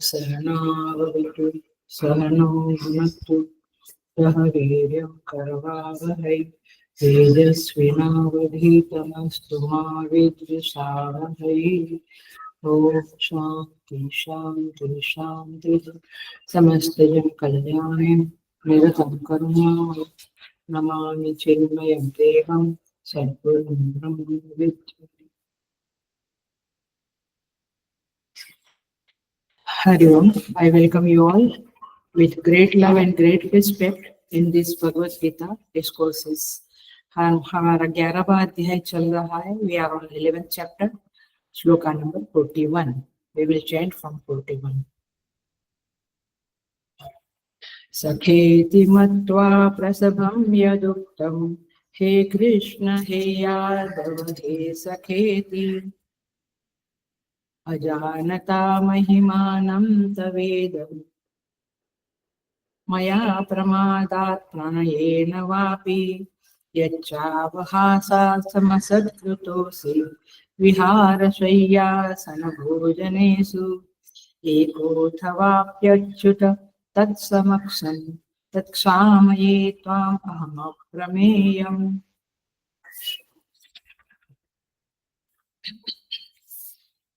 सहनावतु सहनो भुनक्तु सह वीर्यं करवावहै तेजस्विनावधीतमस्तु मा विद्विषावहै। ओम शांति शांति शांति। समस्तजन कल्याणे निरतं करुणामय नमामि चिन्मयं देवं सद्गुरुं ब्रह्म विद्या। Hari Om. I welcome you all with great love and great respect in this Bhagavad Gita discourses. हमारा 11वां अध्याय चल रहा है. We are on 11th chapter, shloka number 41. We will chant from 41. सखेति मत्वा प्रसभं यदुक्तं हे कृष्ण हे यादव हे सखेति अजानता महिमानं तवेदं मया प्रमादात् प्रणयेन वापि यच्चावहासात्समसत्कृतोऽसि विहारशय्यासनभोजनेषु एकोऽथवाप्यच्युत तत्समक्षं तत्क्षामये त्वाम् अहमप्रमेयम्।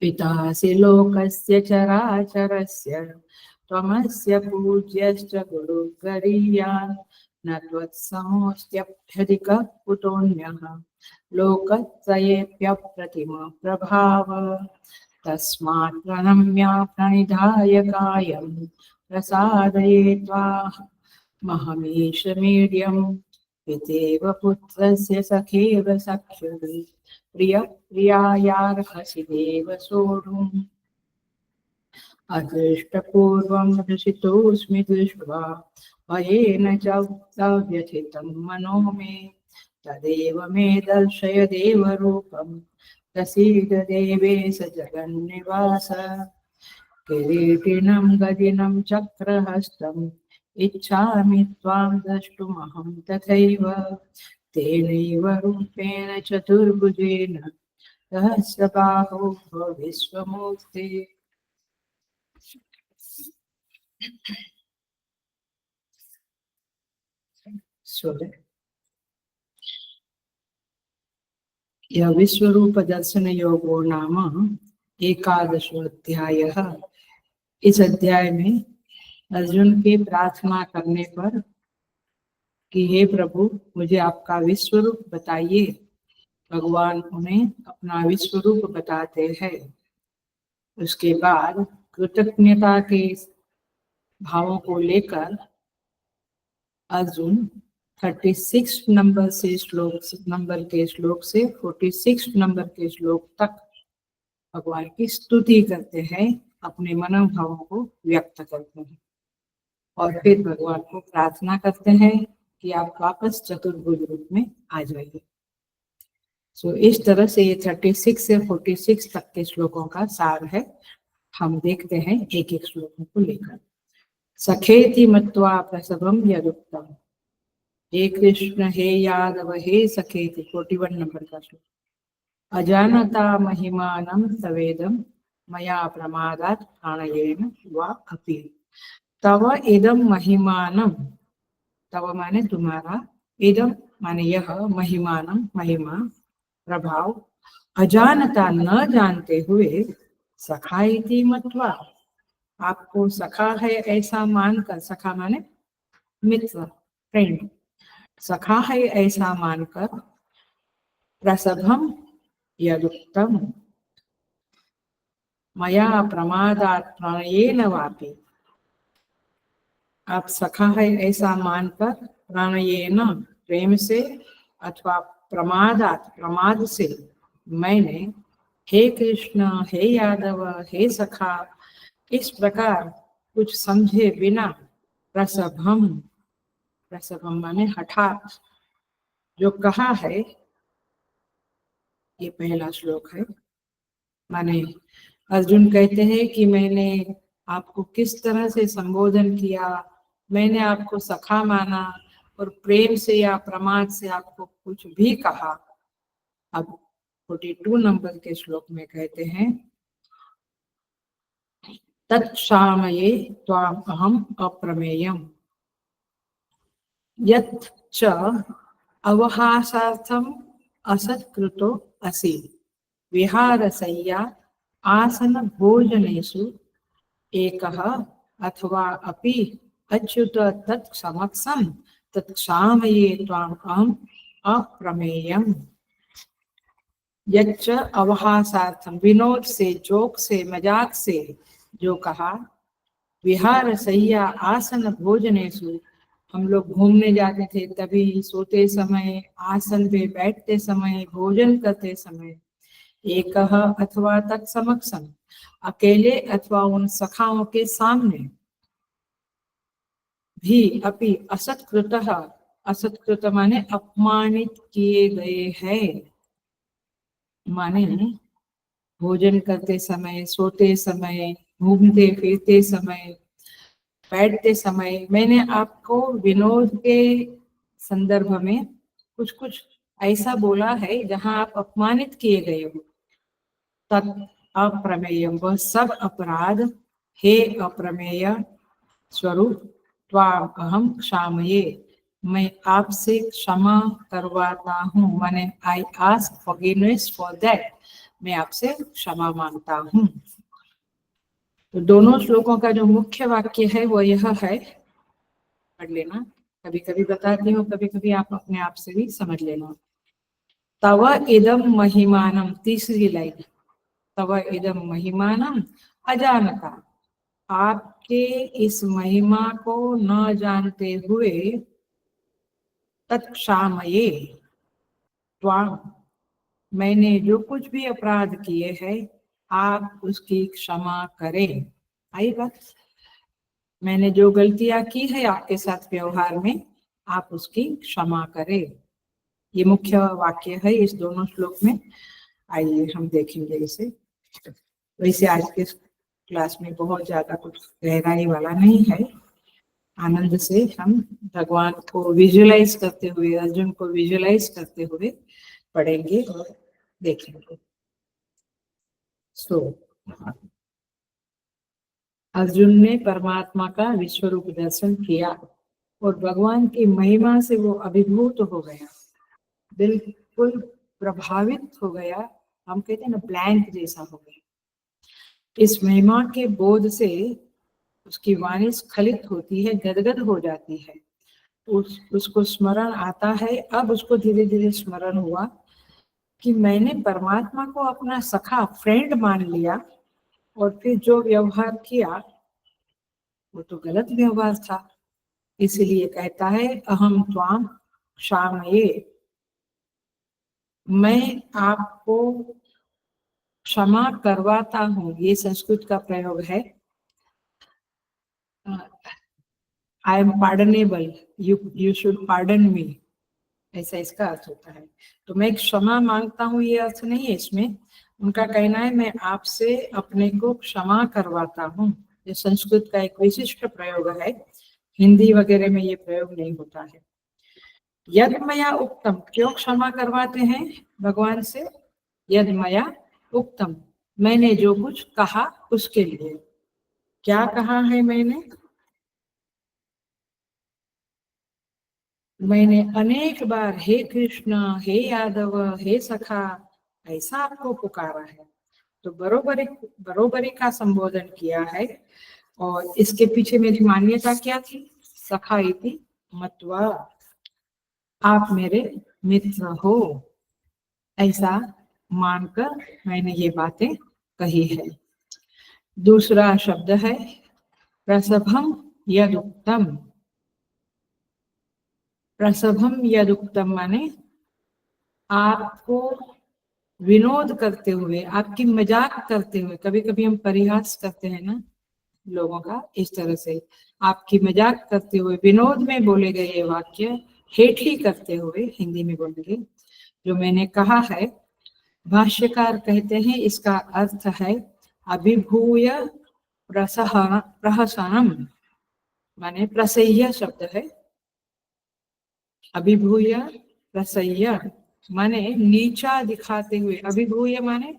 पितासि लोकस्य चराचरस्य त्वमस्य पूज्यश्च गुरुर्गरीयान् न त्वत्समोऽस्त्यभ्यधिकः कुतोऽन्यः लोकत्रयेऽप्यप्रतिमः प्रभाव तस्मात् प्रणम्य प्रणिधाय कायं प्रसादये त्वामहमीश मीड्यम् पितेव पुत्रस्य सखेव सख्युः प्रियायार्हसि देव सोढुम् अदृष्टपूर्वं हृषितोऽस्मि दृष्ट्वा भयेन च व्यथितं मनो मे तदेव मे दर्शय देवरूपं प्रसीद देवेश जगन्निवास किरीटिनं गदिनं चक्रहस्तम् इच्छामि त्वां द्रष्टुमहं तथैव तेनैव रूपेण चतुर्भुजेन सहस्रबाहो भव विश्वमूर्ते। यह विश्वरूप दर्शन योगो नाम 11वां अध्यायः। इस अध्याय में अर्जुन की प्रार्थना करने पर कि हे प्रभु मुझे आपका विश्वरूप बताइए, भगवान उन्हें अपना विश्वरूप बताते हैं। उसके बाद कृतज्ञता के भावों को लेकर अर्जुन 36 नंबर के श्लोक से 46 नंबर के श्लोक तक भगवान की स्तुति करते हैं, अपने मनोभावों को व्यक्त करते हैं और फिर भगवान को प्रार्थना करते हैं कि आप वापस चतुर्भुज रूप में आ जाइए। इस तरह से ये 36 से 46 तक के श्लोकों का सार है। हम देखते हैं एक एक श्लोकों को लेकर। सखेति मत्वा प्रसभं यदुक्तम्, हे कृष्ण हे यादव हे सखेति 41 नंबर का श्लोक। अजानता महिमानं तवेदं मया प्रमादात् प्रणयेन वा अपि। तव इदं महिमानं, तव माने तुम्हारा, इदं माने यह, महिमानं महिमा प्रभाव, अजानता न जानते हुए, सखा इति मत्वा आपको सखा है ऐसा मानकर, सखा माने मित्र फ्रेंड, सखा है ऐसा मानकर प्रसभं यदुक्तम् मया प्रमादात् प्रणयेन वापि। आप सखा है ऐसा मानकर प्रणयेन प्रेम से अथवा प्रमादात् प्रमाद से मैंने हे कृष्ण हे यादव हे सखा इस प्रकार कुछ समझे बिना प्रसभम प्रसभम माने हठात, जो कहा है, ये पहला श्लोक है। माने अर्जुन कहते हैं कि मैंने आपको किस तरह से संबोधन किया, मैंने आपको सखा माना और प्रेम से या प्रमाद से आपको कुछ भी कहा। अब 42 नंबर के श्लोक में कहते हैं, तत्क्षामये त्वाम अहम अप्रमेयम् यत् च अवहासार्थम असत्कृतो असि विहारशय्या आसन भोजनेषु एकः अथवा अपि अच्युत तत्समक्षं तत्क्षामये त्वाम् अहम् अप्रमेयम्। यच्च अवहासार्थम, विनोद से, जोक से, मजाक से जो कहा, विहारशय्या आसन भोजनेषु, हम लोग घूमने जाते थे तभी, सोते समय, आसन पे बैठते समय, भोजन करते समय, एकः अथवा तत्समक्षम, अकेले अथवा उन सखाओं के सामने, भी अपि असत्कृतः, असत्कृत माने अपमानित किए गए हैं, माने भोजन करते समय, सोते समय, घूमते फिरते समय, बैठते समय, मैंने आपको विनोद के संदर्भ में कुछ कुछ ऐसा बोला है जहां आप अपमानित किए गए हो। तत् अप्रमेयम, वह सब अपराध, हे अप्रमेय स्वरूप, त्वाम अहम क्षामये, मैं आपसे क्षमा करवाता हूँ, माने I ask forgiveness for that, मैं आपसे क्षमा मांगता हूँ। तो दोनों श्लोकों का जो मुख्य वाक्य है वो यह है, पढ़ लेना, कभी कभी बताती हूँ, कभी कभी आप अपने आप से भी समझ लेना। तव इदम महिमानम, तीसरी लाइन, तव इदम महिमानम अजानता, आपके इस महिमा को न जानते हुए, तत्क्षामये त्वाम, मैंने जो कुछ भी अपराध किए हैं आप उसकी क्षमा करें। आई बात, मैंने जो गलतियां की है आपके साथ व्यवहार में, आप उसकी क्षमा करें। ये मुख्य वाक्य है इस दोनों श्लोक में। आइए हम देखेंगे इसे। वैसे आज के क्लास में बहुत ज्यादा कुछ गहराई वाला नहीं है, आनंद से हम भगवान को विजुअलाइज करते हुए, अर्जुन को विजुअलाइज करते हुए पढ़ेंगे और देखेंगे। सो अर्जुन ने परमात्मा का विश्व रूप दर्शन किया और भगवान की महिमा से वो अभिभूत हो गया, बिल्कुल प्रभावित हो गया, हम कहते हैं ना ब्लैंक जैसा हो गया। इस महिमा के बोध से उसकी वाणी स्खलित होती है, गदगद हो जाती है, उसको स्मरण आता है। अब उसको धीरे धीरे स्मरण हुआ कि मैंने परमात्मा को अपना सखा, फ्रेंड मान लिया, और फिर जो व्यवहार किया वो तो गलत व्यवहार था। इसलिए कहता है, अहम त्वाम क्षामये, मैं आपको क्षमा करवाता हूँ। ये संस्कृत का प्रयोग है, I am pardonable, you should pardon me, ऐसा इसका अर्थ होता है। तो मैं क्षमा मांगता हूँ ये अर्थ नहीं है इसमें। उनका कहना है मैं आपसे अपने को क्षमा करवाता हूँ। ये संस्कृत का एक विशिष्ट प्रयोग है, हिंदी वगैरह में ये प्रयोग नहीं होता है। यद मया उक्तम, क्यों क्षमा करवाते हैं भगवान से? यद मया उक्तम, मैंने जो कुछ कहा उसके लिए। क्या कहा है मैंने? मैंने अनेक बार हे कृष्ण, हे यादव, हे सखा, ऐसा आपको पुकारा है। तो बरोबरी का संबोधन किया है। और इसके पीछे मेरी मान्यता क्या थी? सखा इति मत्वा, आप मेरे मित्र हो, ऐसा मानकर मैंने ये बातें कही है। दूसरा शब्द है प्रसभम यदुक्तम। प्रसभम यदुक्तम माने आपको विनोद करते हुए, आपकी मजाक करते हुए, कभी कभी हम परिहास करते हैं ना, लोगों का इस तरह से आपकी मजाक करते हुए विनोद में बोले गए ये वाक्य हेठली करते हुए हिंदी में बोलेंगे। जो मैंने कहा है, भाष्यकार कहते हैं इसका अर्थ है अभिभूय प्रहसनम, माने प्रसह्य शब्द है। अभिभूय प्रसह्य माने नीचा दिखाते हुए, अभिभूय माने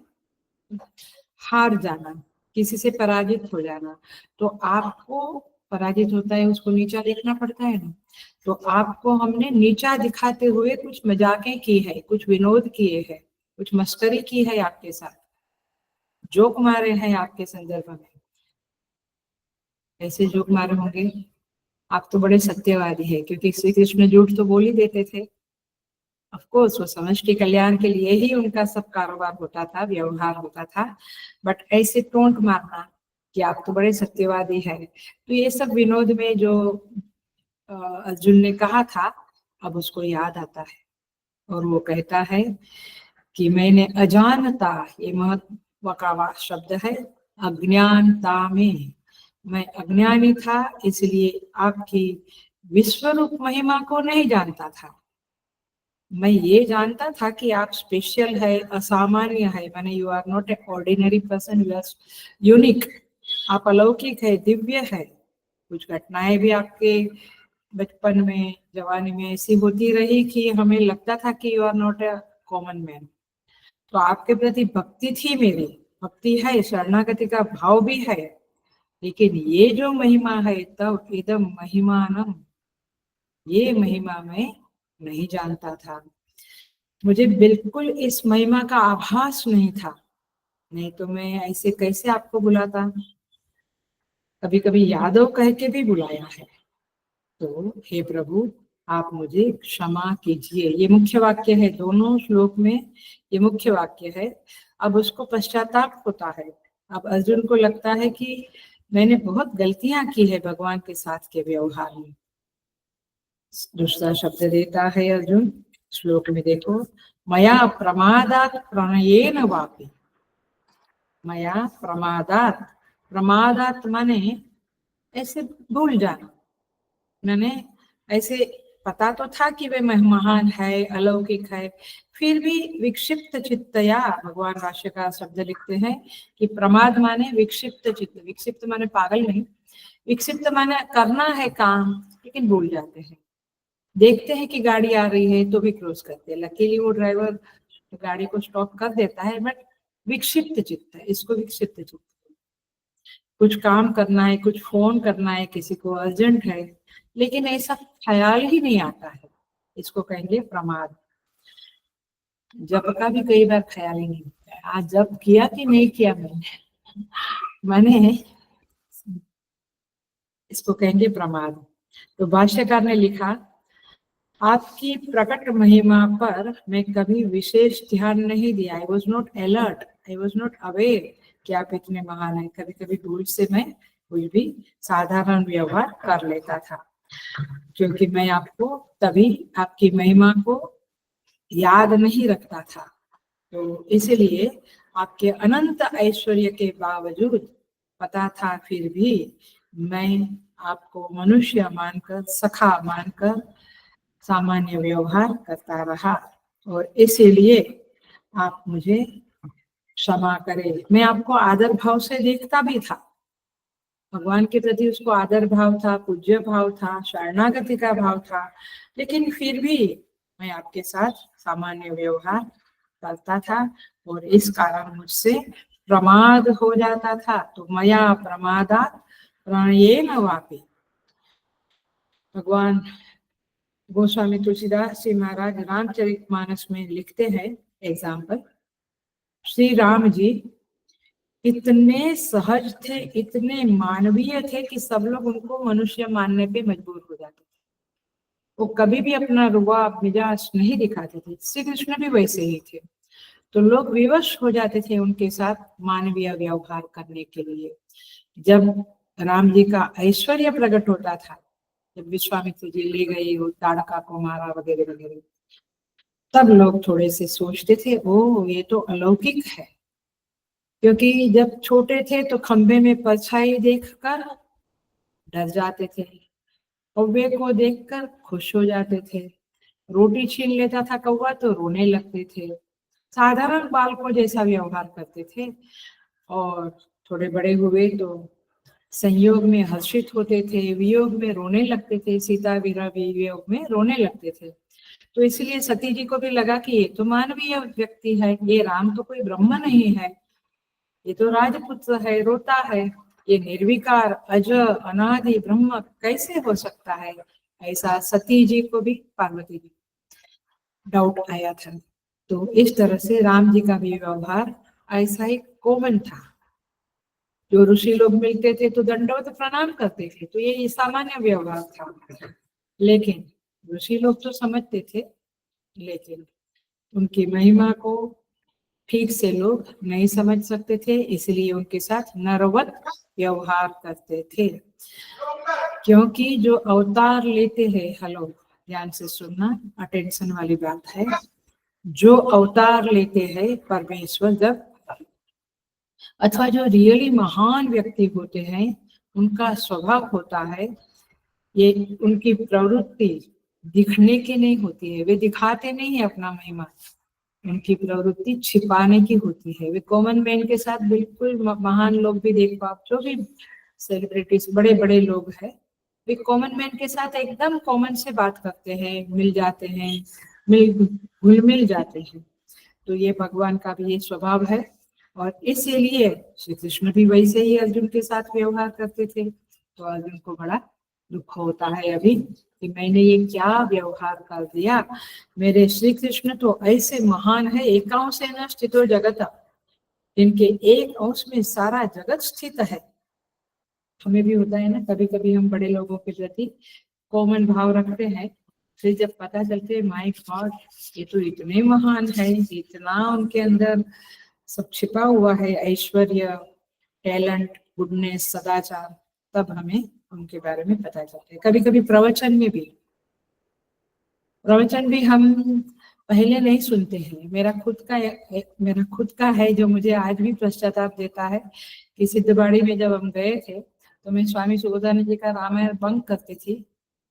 हार जाना, किसी से पराजित हो जाना। तो आपको पराजित होता है उसको नीचा देखना पड़ता है ना, तो आपको हमने नीचा दिखाते हुए कुछ मजाकें की है, कुछ विनोद किए हैं, कुछ मस्करी की है, आपके साथ जोक मारे हैं आपके संदर्भ में। ऐसे जोक मारे होंगे, आप तो बड़े सत्यवादी है, क्योंकि श्री कृष्ण झूठ तो बोल ही देते थे। ऑफ कोर्स वो समष्टि कल्याण के लिए ही उनका सब कारोबार होता था, व्यवहार होता था, बट ऐसे टोंट मारना कि आप तो बड़े सत्यवादी है। तो ये सब विनोद में जो अर्जुन ने कहा था, अब उसको याद आता है और वो कहता है कि मैंने अजानता, ये महत्व का शब्द है, अज्ञानता में मैं अज्ञानी था, इसलिए आपकी विश्वरूप महिमा को नहीं जानता था। मैं ये जानता था कि आप स्पेशल है, असामान्य है, माने you are not a ordinary person, you are unique, आप अलौकिक है, दिव्य है। कुछ घटनाएं भी आपके बचपन में, जवानी में ऐसी होती रही कि हमें लगता था कि you are not a common man. तो आपके प्रति भक्ति थी, मेरी भक्ति है, शरणागति का भाव भी है, लेकिन ये जो महिमा है, तब इदम महिमानम, ये महिमा मैं नहीं जानता था। मुझे बिल्कुल इस महिमा का आभास नहीं था, नहीं तो मैं ऐसे कैसे आपको बुलाता। कभी कभी यादव कह के भी बुलाया है। तो हे प्रभु, आप मुझे क्षमा कीजिए। ये मुख्य वाक्य है दोनों श्लोक में, ये मुख्य वाक्य है। अब उसको पश्चाताप होता है। अब अर्जुन को लगता है कि मैंने बहुत गलतियां की है भगवान के साथ के व्यवहार में। दूसरा शब्द देता है अर्जुन श्लोक में, देखो, मया प्रमादात प्रणयेन वापि, मया प्रमादात, प्रमादात माने ऐसे भूल जाना, मैंने ऐसे पता तो था कि वे महान है, अलौकिक है, फिर भी विक्षिप्त चित्तया, भगवान भाष्यकार शब्द लिखते हैं कि प्रमाद माने विक्षिप्त चित्त, विक्षिप्त माने पागल नहीं, विक्षिप्त माने करना है काम लेकिन भूल जाते हैं। देखते हैं कि गाड़ी आ रही है तो भी क्रॉस करते हैं, लकीली वो ड्राइवर गाड़ी को स्टॉप कर देता है, बट विक्षिप्त चित्त है, इसको विक्षिप्त चित्त। कुछ काम करना है, कुछ फोन करना है, किसी को अर्जेंट है, लेकिन ऐसा ख्याल ही नहीं आता है, इसको कहेंगे प्रमाद। जब का भी कई बार ख्याल ही नहीं होता है, आज जब किया कि नहीं किया मैंने इसको कहेंगे प्रमाद। तो भाष्यकार ने लिखा, आपकी प्रकट महिमा पर मैं कभी विशेष ध्यान नहीं दिया, I was not alert, I was not aware कि आप इतने महान हैं। कभी कभी भूल से मैं कुछ भी साधारण व्यवहार कर लेता था, क्योंकि मैं आपको तभी आपकी महिमा को याद नहीं रखता था। तो इसलिए आपके अनंत ऐश्वर्य के बावजूद पता था, फिर भी मैं आपको मनुष्य मानकर, सखा मानकर सामान्य व्यवहार करता रहा, और इसीलिए आप मुझे क्षमा करें। मैं आपको आदर भाव से देखता भी था, भगवान के प्रति उसको आदर भाव था, पूज्य भाव था, शरणागति का भाव था, लेकिन फिर भी मैं आपके साथ सामान्य व्यवहार करता था और इस कारण मुझसे प्रमाद हो जाता था। तो मया प्रमादात प्रणयेन वापि। भगवान गोस्वामी तुलसीदास जी महाराज रामचरितमानस में लिखते हैं, एग्जाम्पल, श्री राम जी इतने सहज थे, इतने मानवीय थे कि सब लोग उनको मनुष्य मानने पे मजबूर हो जाते थे। वो कभी भी अपना रुआब मिजाज नहीं दिखाते थे। श्री कृष्ण भी वैसे ही थे, तो लोग विवश हो जाते थे उनके साथ मानवीय व्यवहार करने के लिए। जब राम जी का ऐश्वर्य प्रकट होता था, जब विश्वामित्र जी ले गए वो ताड़का को मारा वगैरह वगैरह, तब लोग थोड़े से सोचते थे, ओ ये तो अलौकिक है, क्योंकि जब छोटे थे तो खंबे में परछाई देखकर डर जाते थे, कौवे को देखकर खुश हो जाते थे, रोटी छीन लेता था कौवा तो रोने लगते थे। साधारण बालकों जैसा व्यवहार करते थे। और थोड़े बड़े हुए तो संयोग में हर्षित होते थे, वियोग में रोने लगते थे, सीता विरह वियोग में रोने लगते थे। तो इसलिए सती जी को भी लगा कि ये तो मानवीय व्यक्ति है, ये राम तो कोई ब्रह्म नहीं है, ये तो राजपुत्र है, रोता है, ये निर्विकार अज अनादि ब्रह्म कैसे हो सकता है। ऐसा सती जी को भी, पार्वती जी डाउट आया था। तो इस तरह से राम जी का भी व्यवहार ऐसा ही कॉमन था। जो ऋषि लोग मिलते थे तो दंडवत प्रणाम करते थे, तो ये सामान्य व्यवहार था। लेकिन ऋषि लोग तो समझते थे, लेकिन उनकी महिमा को ठीक से लोग नहीं समझ सकते थे, इसलिए उनके साथ नरवत व्यवहार करते थे। क्योंकि जो अवतार लेते हैं, हेलो ध्यान से सुनना, अटेंशन वाली बात है, जो अवतार लेते हैं परमेश्वर जब, अथवा जो रियली महान व्यक्ति होते हैं, उनका स्वभाव होता है, ये उनकी प्रवृत्ति दिखने की नहीं होती है, वे दिखाते नहीं है अपना महिमा, उनकी प्रवृत्ति छिपाने की होती है। वे कॉमन मैन के साथ बिल्कुल, महान लोग भी देख पाओ, जो भी सेलिब्रिटीज बड़े बड़े लोग हैं, वे कॉमन मैन के साथ एकदम कॉमन से बात करते हैं, मिल जाते हैं, घुल मिल जाते हैं। तो ये भगवान का भी ये स्वभाव है। और इसीलिए श्री कृष्ण भी वैसे ही अर्जुन के साथ व्यवहार करते थे। तो अर्जुन को बड़ा दुख होता है अभी कि मैंने ये क्या व्यवहार कर दिया। मेरे श्री कृष्ण तो ऐसे महान है, एकांशेन स्थितो जगत, इनके एक अंश में सारा जगत स्थित है। हमें भी होता है ना, कभी कभी हम बड़े लोगों के प्रति कॉमन भाव रखते हैं, फिर जब पता चलते माय गॉड ये तो इतने महान है, इतना उनके अंदर सब छिपा हुआ है, ऐश्वर्य, टैलेंट, गुडनेस, सदाचार, तब हमें उनके बारे में पता चलता है। कभी कभी प्रवचन भी हम पहले नहीं सुनते हैं। मेरा खुद का है जो मुझे आज भी पश्चाताप देता है कि सिद्धबाड़ी में जब हम गए थे तो मैं स्वामी सुबोधानंद जी का रामायण बंक करती थी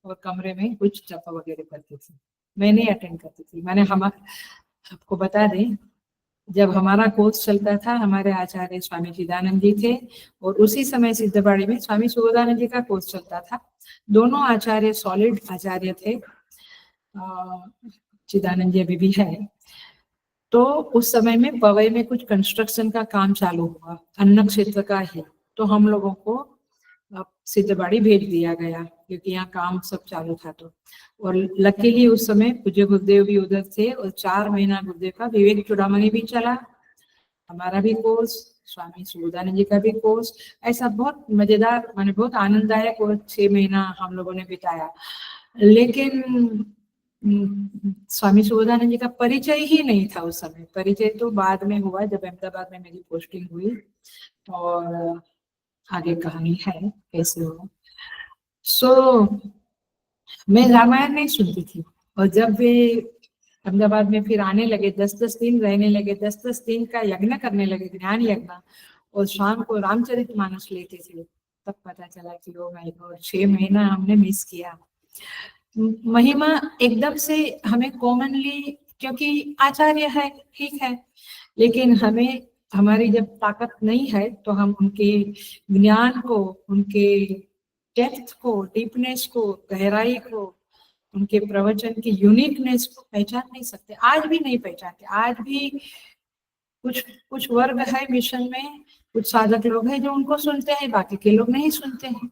और कमरे में कुछ जप वगैरह करती थी, मैं नहीं अटेंड करती थी। मैंने आपको बता दें, जब हमारा कोर्स चलता था, हमारे आचार्य स्वामी चिदानंद जी थे और उसी समय सिद्धबाड़ी में स्वामी सुबोधानंद जी का कोर्स चलता था। दोनों आचार्य सॉलिड आचार्य थे, चिदानंद जी अभी भी है। तो उस समय में पवई में कुछ कंस्ट्रक्शन का काम चालू हुआ, अन्न क्षेत्र का है, तो हम लोगों को सिद्धबाड़ी भेज दिया गया क्योंकि यहाँ काम सब चालू था। तो और लकीली उस समय पूज्य गुरुदेव भी उधर थे और 4 महीना गुरुदेव का विवेक चूड़ामणि भी चला, हमारा भी कोर्स, स्वामी सुबोधानंद जी का भी कोर्स। ऐसा बहुत मजेदार, माने बहुत आनंददायक और 6 महीना हम लोगों ने बिताया। लेकिन स्वामी सुबोधानंद जी का परिचय ही नहीं था उस समय। परिचय तो बाद में हुआ जब अहमदाबाद में मेरी पोस्टिंग हुई, और आगे कहानी है कैसे हुआ। मैं रामायण नहीं सुनती थी, और जब वे अहमदाबाद में फिर आने लगे, 10-10 दिन रहने लगे, 10-10 दिन का यज्ञ करने लगे, ज्ञान यज्ञ, और शाम को रामचरितमानस लेते थे, तब पता चला कि ओ माय गॉड 6 महीना हमने मिस किया। महिमा एकदम से हमें कॉमनली, क्योंकि आचार्य है ठीक है, लेकिन हमें, हमारी जब ताकत नहीं है तो हम उनके ज्ञान को, उनके डेप्थ को, डीपनेस को, गहराई को, उनके प्रवचन की यूनिकनेस को पहचान नहीं सकते। आज भी नहीं पहचानते। आज भी कुछ वर्ग है मिशन में, कुछ साधक लोग हैं जो उनको सुनते हैं, बाकी के लोग नहीं सुनते हैं।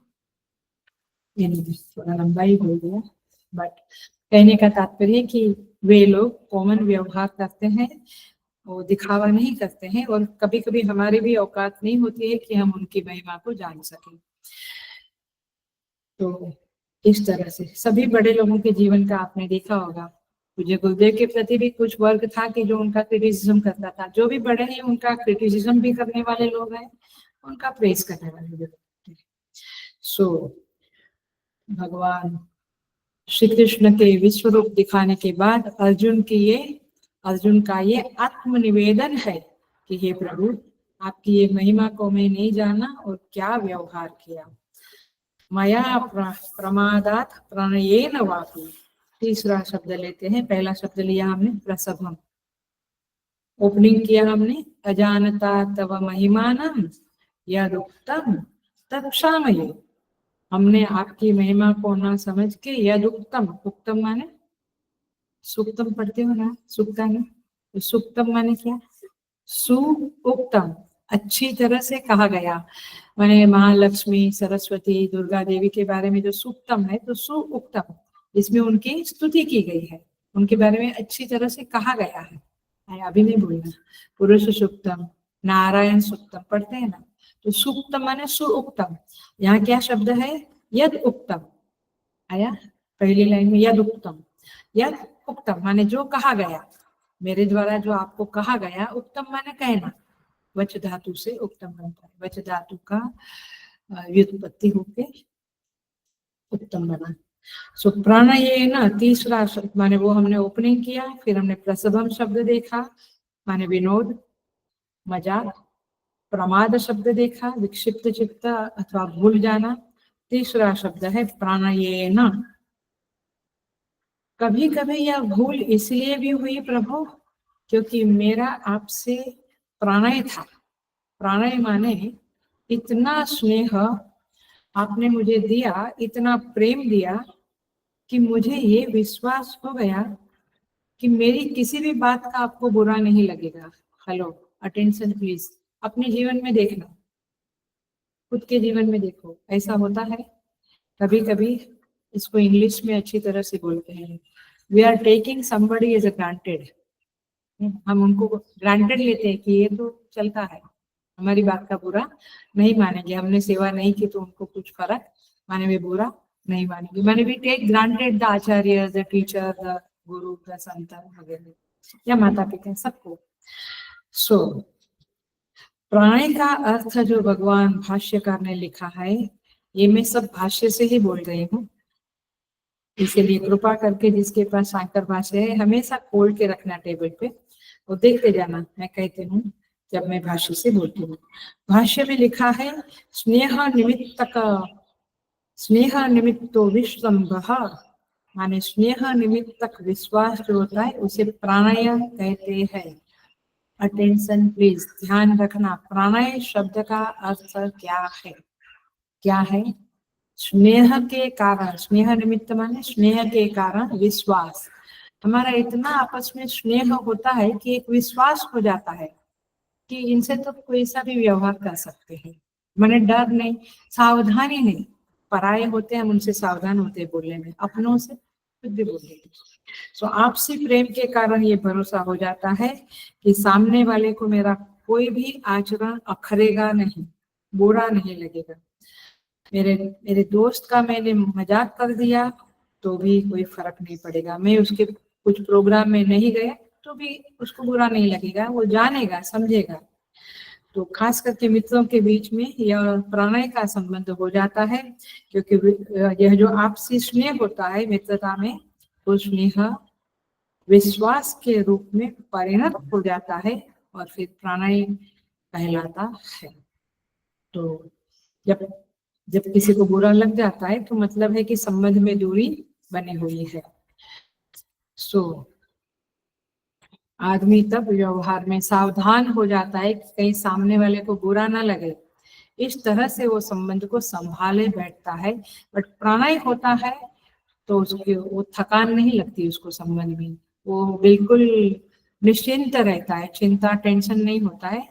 थोड़ा लंबा ही हो गया, बट कहने का तात्पर्य कि वे लोग कॉमन व्यवहार करते हैं, वो दिखावा नहीं करते हैं, और कभी कभी हमारी भी औकात नहीं होती है कि हम उनकी महिमा को जान सकें। तो इस तरह से सभी बड़े लोगों के जीवन का आपने देखा होगा। पूज्य गुरुदेव के प्रति भी कुछ वर्ग था कि जो उनका क्रिटिसिज्म करता था। जो भी बड़े हैं उनका क्रिटिसिज्म भी करने वाले लोग हैं, उनका प्रेस करने वाले लोग हैं। सो भगवान श्री कृष्ण के विश्व रूप दिखाने के बाद अर्जुन का ये आत्मनिवेदन है कि हे प्रभु, आपकी ये महिमा को मैं नहीं जाना और क्या व्यवहार किया। मया प्रमादात प्रणयेन वापि। तीसरा शब्द लेते हैं। पहला शब्द लिया हमने प्रसभम, ओपनिंग किया हमने, अजानता तव महिमानम यदुक्तम तत्क्षामये। हमने आपकी महिमा को ना समझ के यदुक्तम, उक्तम माने सुक्तम पढ़ते हो ना, सुक्ता ना, तो सुक्तम माने क्या, सुउक्तम, अच्छी तरह से कहा गया। माने महालक्ष्मी, सरस्वती, दुर्गा देवी के बारे में जो सुक्तम है तो सुउक्तम, इसमें उनकी स्तुति की गई है, उनके बारे में अच्छी तरह से कहा गया है। अभी नहीं बोलना। पुरुष सुक्तम, नारायण सुक्तम पढ़ते हैं ना, तो सुक्तम माने सुउक्तम। यहाँ क्या शब्द है, यद उक्तम आया पहली लाइन में, यद उक्तम। यद उक्तम माने जो कहा गया, मेरे द्वारा जो आपको कहा गया। उक्तम माने कहना, वच धातु से उक्तम बनता है, वच धातु का व्युत्पत्ति होके उत्तम बना। सो प्राणायेन, तीसरा शब्द माने वो हमने ओपनिंग किया, फिर हमने प्रसभम शब्द देखा माने विनोद, मजाक। प्रमाद शब्द देखा, विक्षिप्त चित्त अथवा भूल जाना। तीसरा शब्द है प्राणायेन। कभी कभी यह भूल इसलिए भी हुई प्रभु क्योंकि मेरा आपसे प्रणय था। प्रणय माने इतना स्नेह आपने मुझे दिया, इतना प्रेम दिया कि मुझे ये विश्वास हो गया कि मेरी किसी भी बात का आपको बुरा नहीं लगेगा। हेलो, अटेंशन प्लीज, अपने जीवन में देखना, खुद के जीवन में देखो, ऐसा होता है कभी कभी। इसको इंग्लिश में अच्छी तरह से बोलते हैं, we are taking somebody as a granted. हम उनको ग्रांटेड लेते हैं कि ये तो चलता है, हमारी बात का बुरा नहीं मानेंगे, हमने सेवा नहीं की तो उनको कुछ फर्क, माने वे बुरा नहीं मानेंगे। माने we take granted the acharya, the teacher, the guru, the sant वगैरह या माता पिता सबको। सो प्रणय का अर्थ जो भगवान भाष्यकार ने लिखा है, ये मैं सब भाष्य से ही बोल रही हूँ, इसीलिए कृपा करके जिसके पास शांकर भाष्य है हमेशा खोल के रखना टेबल पे और देखते जाना। मैं कहती हूँ जब मैं भाष्य से बोलती हूँ, भाष्य में लिखा है स्नेह निमित्तक, स्नेह निमित्तो विश्वम्भः, माने स्नेह निमित्तक विश्वास जो होता है उसे प्राणय कहते हैं। अटेंशन प्लीज, ध्यान रखना, प्राणय शब्द का अर्थ क्या है, क्या है, स्नेह के कारण, स्नेह निमित्त माने स्नेह के कारण विश्वास। हमारा इतना आपस में स्नेह होता है कि एक विश्वास हो जाता है कि इनसे तो कोई सा भी व्यवहार कर सकते हैं, माने डर नहीं, सावधानी नहीं। पराये होते हैं हम उनसे सावधान होते हैं बोलने में, अपनों से कुछ भी बोलेंगे। सो आपसी प्रेम के कारण ये भरोसा हो जाता है कि सामने वाले को मेरा कोई भी आचरण अखरेगा नहीं, बुरा नहीं लगेगा। मेरे मेरे दोस्त का मैंने मजाक कर दिया तो भी कोई फर्क नहीं पड़ेगा, मैं उसके कुछ प्रोग्राम में नहीं गया तो भी उसको बुरा नहीं लगेगा, वो जानेगा, समझेगा। तो खास करके मित्रों के बीच में यह प्रणय का संबंध हो जाता है, क्योंकि यह जो आपसी स्नेह होता है मित्रता में, वो स्नेह विश्वास के रूप में परिणत हो जाता है और फिर प्रणय कहलाता है। तो जब जब किसी को बुरा लग जाता है तो मतलब है कि संबंध में दूरी बनी हुई है। सो आदमी तब व्यवहार में सावधान हो जाता है कि कहीं सामने वाले को बुरा ना लगे, इस तरह से वो संबंध को संभाले बैठता है। बट प्रणय होता है तो उसके वो थकान नहीं लगती उसको संबंध में, वो बिल्कुल निश्चिंत रहता है, चिंता टेंशन नहीं होता है,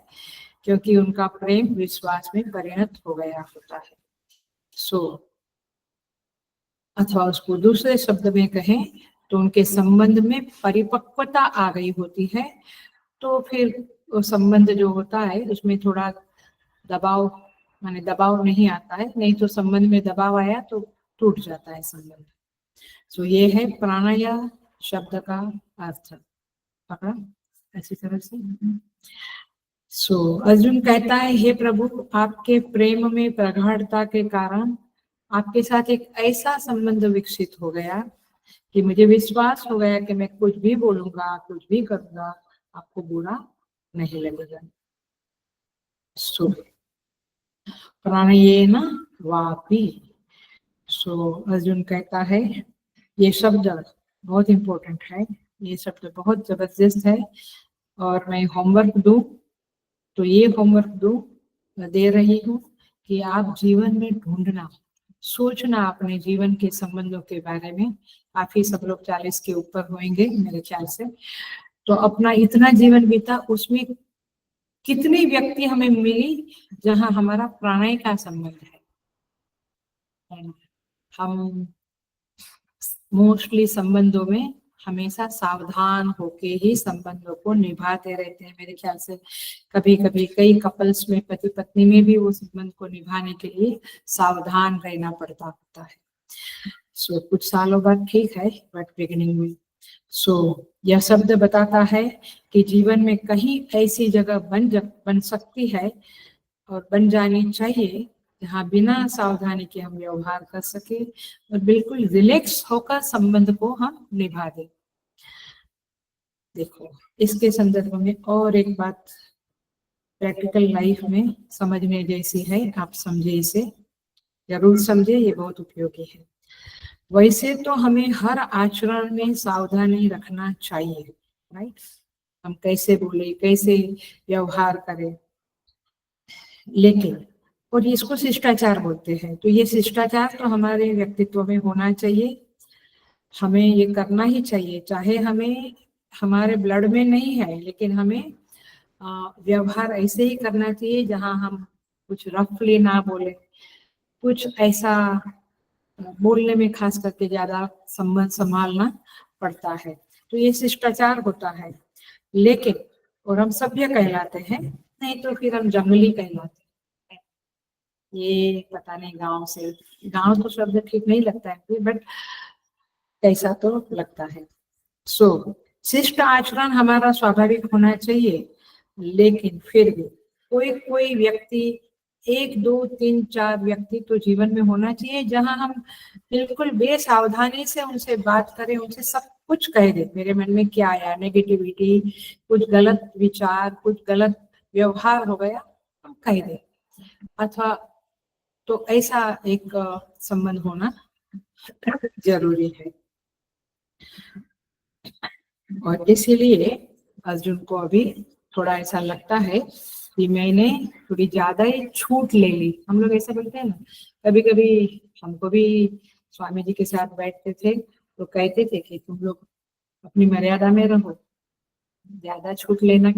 क्योंकि उनका प्रेम विश्वास में परिणत हो गया होता है। सो अथवा उसको दूसरे शब्द में कहें तो उनके संबंध में परिपक्वता आ गई होती है, तो फिर वो संबंध जो होता है उसमें थोड़ा दबाव, माने दबाव नहीं आता है, नहीं तो संबंध में दबाव आया तो टूट जाता है संबंध। सो ये है प्राणय शब्द का अर्थ, पकड़ा ऐसी तरह से। सो अर्जुन कहता है हे प्रभु, आपके प्रेम में प्रगाढ़ता के कारण आपके साथ एक ऐसा संबंध विकसित हो गया कि मुझे विश्वास हो गया कि मैं कुछ भी बोलूंगा, कुछ भी करूंगा, आपको बुरा नहीं लगेगा। सो प्राणयेन वापि। सो अर्जुन कहता है ये शब्द बहुत इम्पोर्टेंट है, ये शब्द बहुत जबरदस्त है, और मैं होमवर्क दूं तो ये होमवर्क दे रही हूँ कि आप जीवन में ढूंढना, सोचना अपने जीवन के संबंधों के बारे में। काफी सब लोग 40 के ऊपर होंगे मेरे ख्याल से, तो अपना इतना जीवन बीता, उसमें कितनी व्यक्ति हमें मिली जहां हमारा प्राणय का संबंध है। हम मोस्टली संबंधों में हमेशा सावधान होके ही संबंधों को निभाते रहते हैं मेरे ख्याल से। कभी कभी कई कपल्स में, पति पत्नी में भी वो संबंध को निभाने के लिए सावधान रहना पड़ता होता है। सो कुछ सालों बाद ठीक है, बट बिगिनिंग में। सो यह शब्द बताता है कि जीवन में कहीं ऐसी जगह बन सकती है और बन जानी चाहिए जहाँ बिना सावधानी के हम व्यवहार कर सके और बिल्कुल रिलैक्स होकर संबंध को हम निभा दें। देखो, इसके संदर्भ में और एक बात प्रैक्टिकल लाइफ में समझने जैसी है, आप समझे इसे, जरूर समझे, ये बहुत उपयोगी है। वैसे तो हमें हर आचरण में सावधानी रखना चाहिए, राइट? हम कैसे बोले, कैसे व्यवहार करें, लेकिन और इसको शिष्टाचार बोलते हैं, तो ये शिष्टाचार तो हमारे व्यक्तित्व में होना चाहिए, हमें ये करना ही चाहिए, चाहे हमें हमारे ब्लड में नहीं है, लेकिन हमें व्यवहार ऐसे ही करना चाहिए जहां हम कुछ रफली ना बोले, कुछ ऐसा बोलने में खास करके ज्यादा संबंध संभालना पड़ता है, तो ये शिष्टाचार होता है। लेकिन और हम सभ्य कहलाते हैं, नहीं तो फिर हम जंगली कहलाते हैं। ये पता नहीं, गांव तो शब्द ठीक नहीं लगता है, बट ऐसा तो लगता है। सो शिष्ट आचरण हमारा स्वाभाविक होना चाहिए, लेकिन फिर भी कोई कोई व्यक्ति, 1 2 3 4 व्यक्ति तो जीवन में होना चाहिए जहां हम बिल्कुल बेसावधानी से उनसे बात करें, उनसे सब कुछ कह दें, मेरे मन में क्या आया, नेगेटिविटी, कुछ गलत विचार, कुछ गलत व्यवहार हो गया, हम कह दें, अथवा तो ऐसा एक संबंध होना जरूरी है। और इसीलिए अर्जुन को अभी थोड़ा ऐसा लगता है कि मैंने थोड़ी ज्यादा ही छूट ले ली। हम लोग ऐसा बोलते हैं ना, कभी कभी हमको भी स्वामी जी के साथ बैठते थे तो कहते थे कि तुम लोग अपनी मर्यादा में रहो, ज्यादा छूट लेना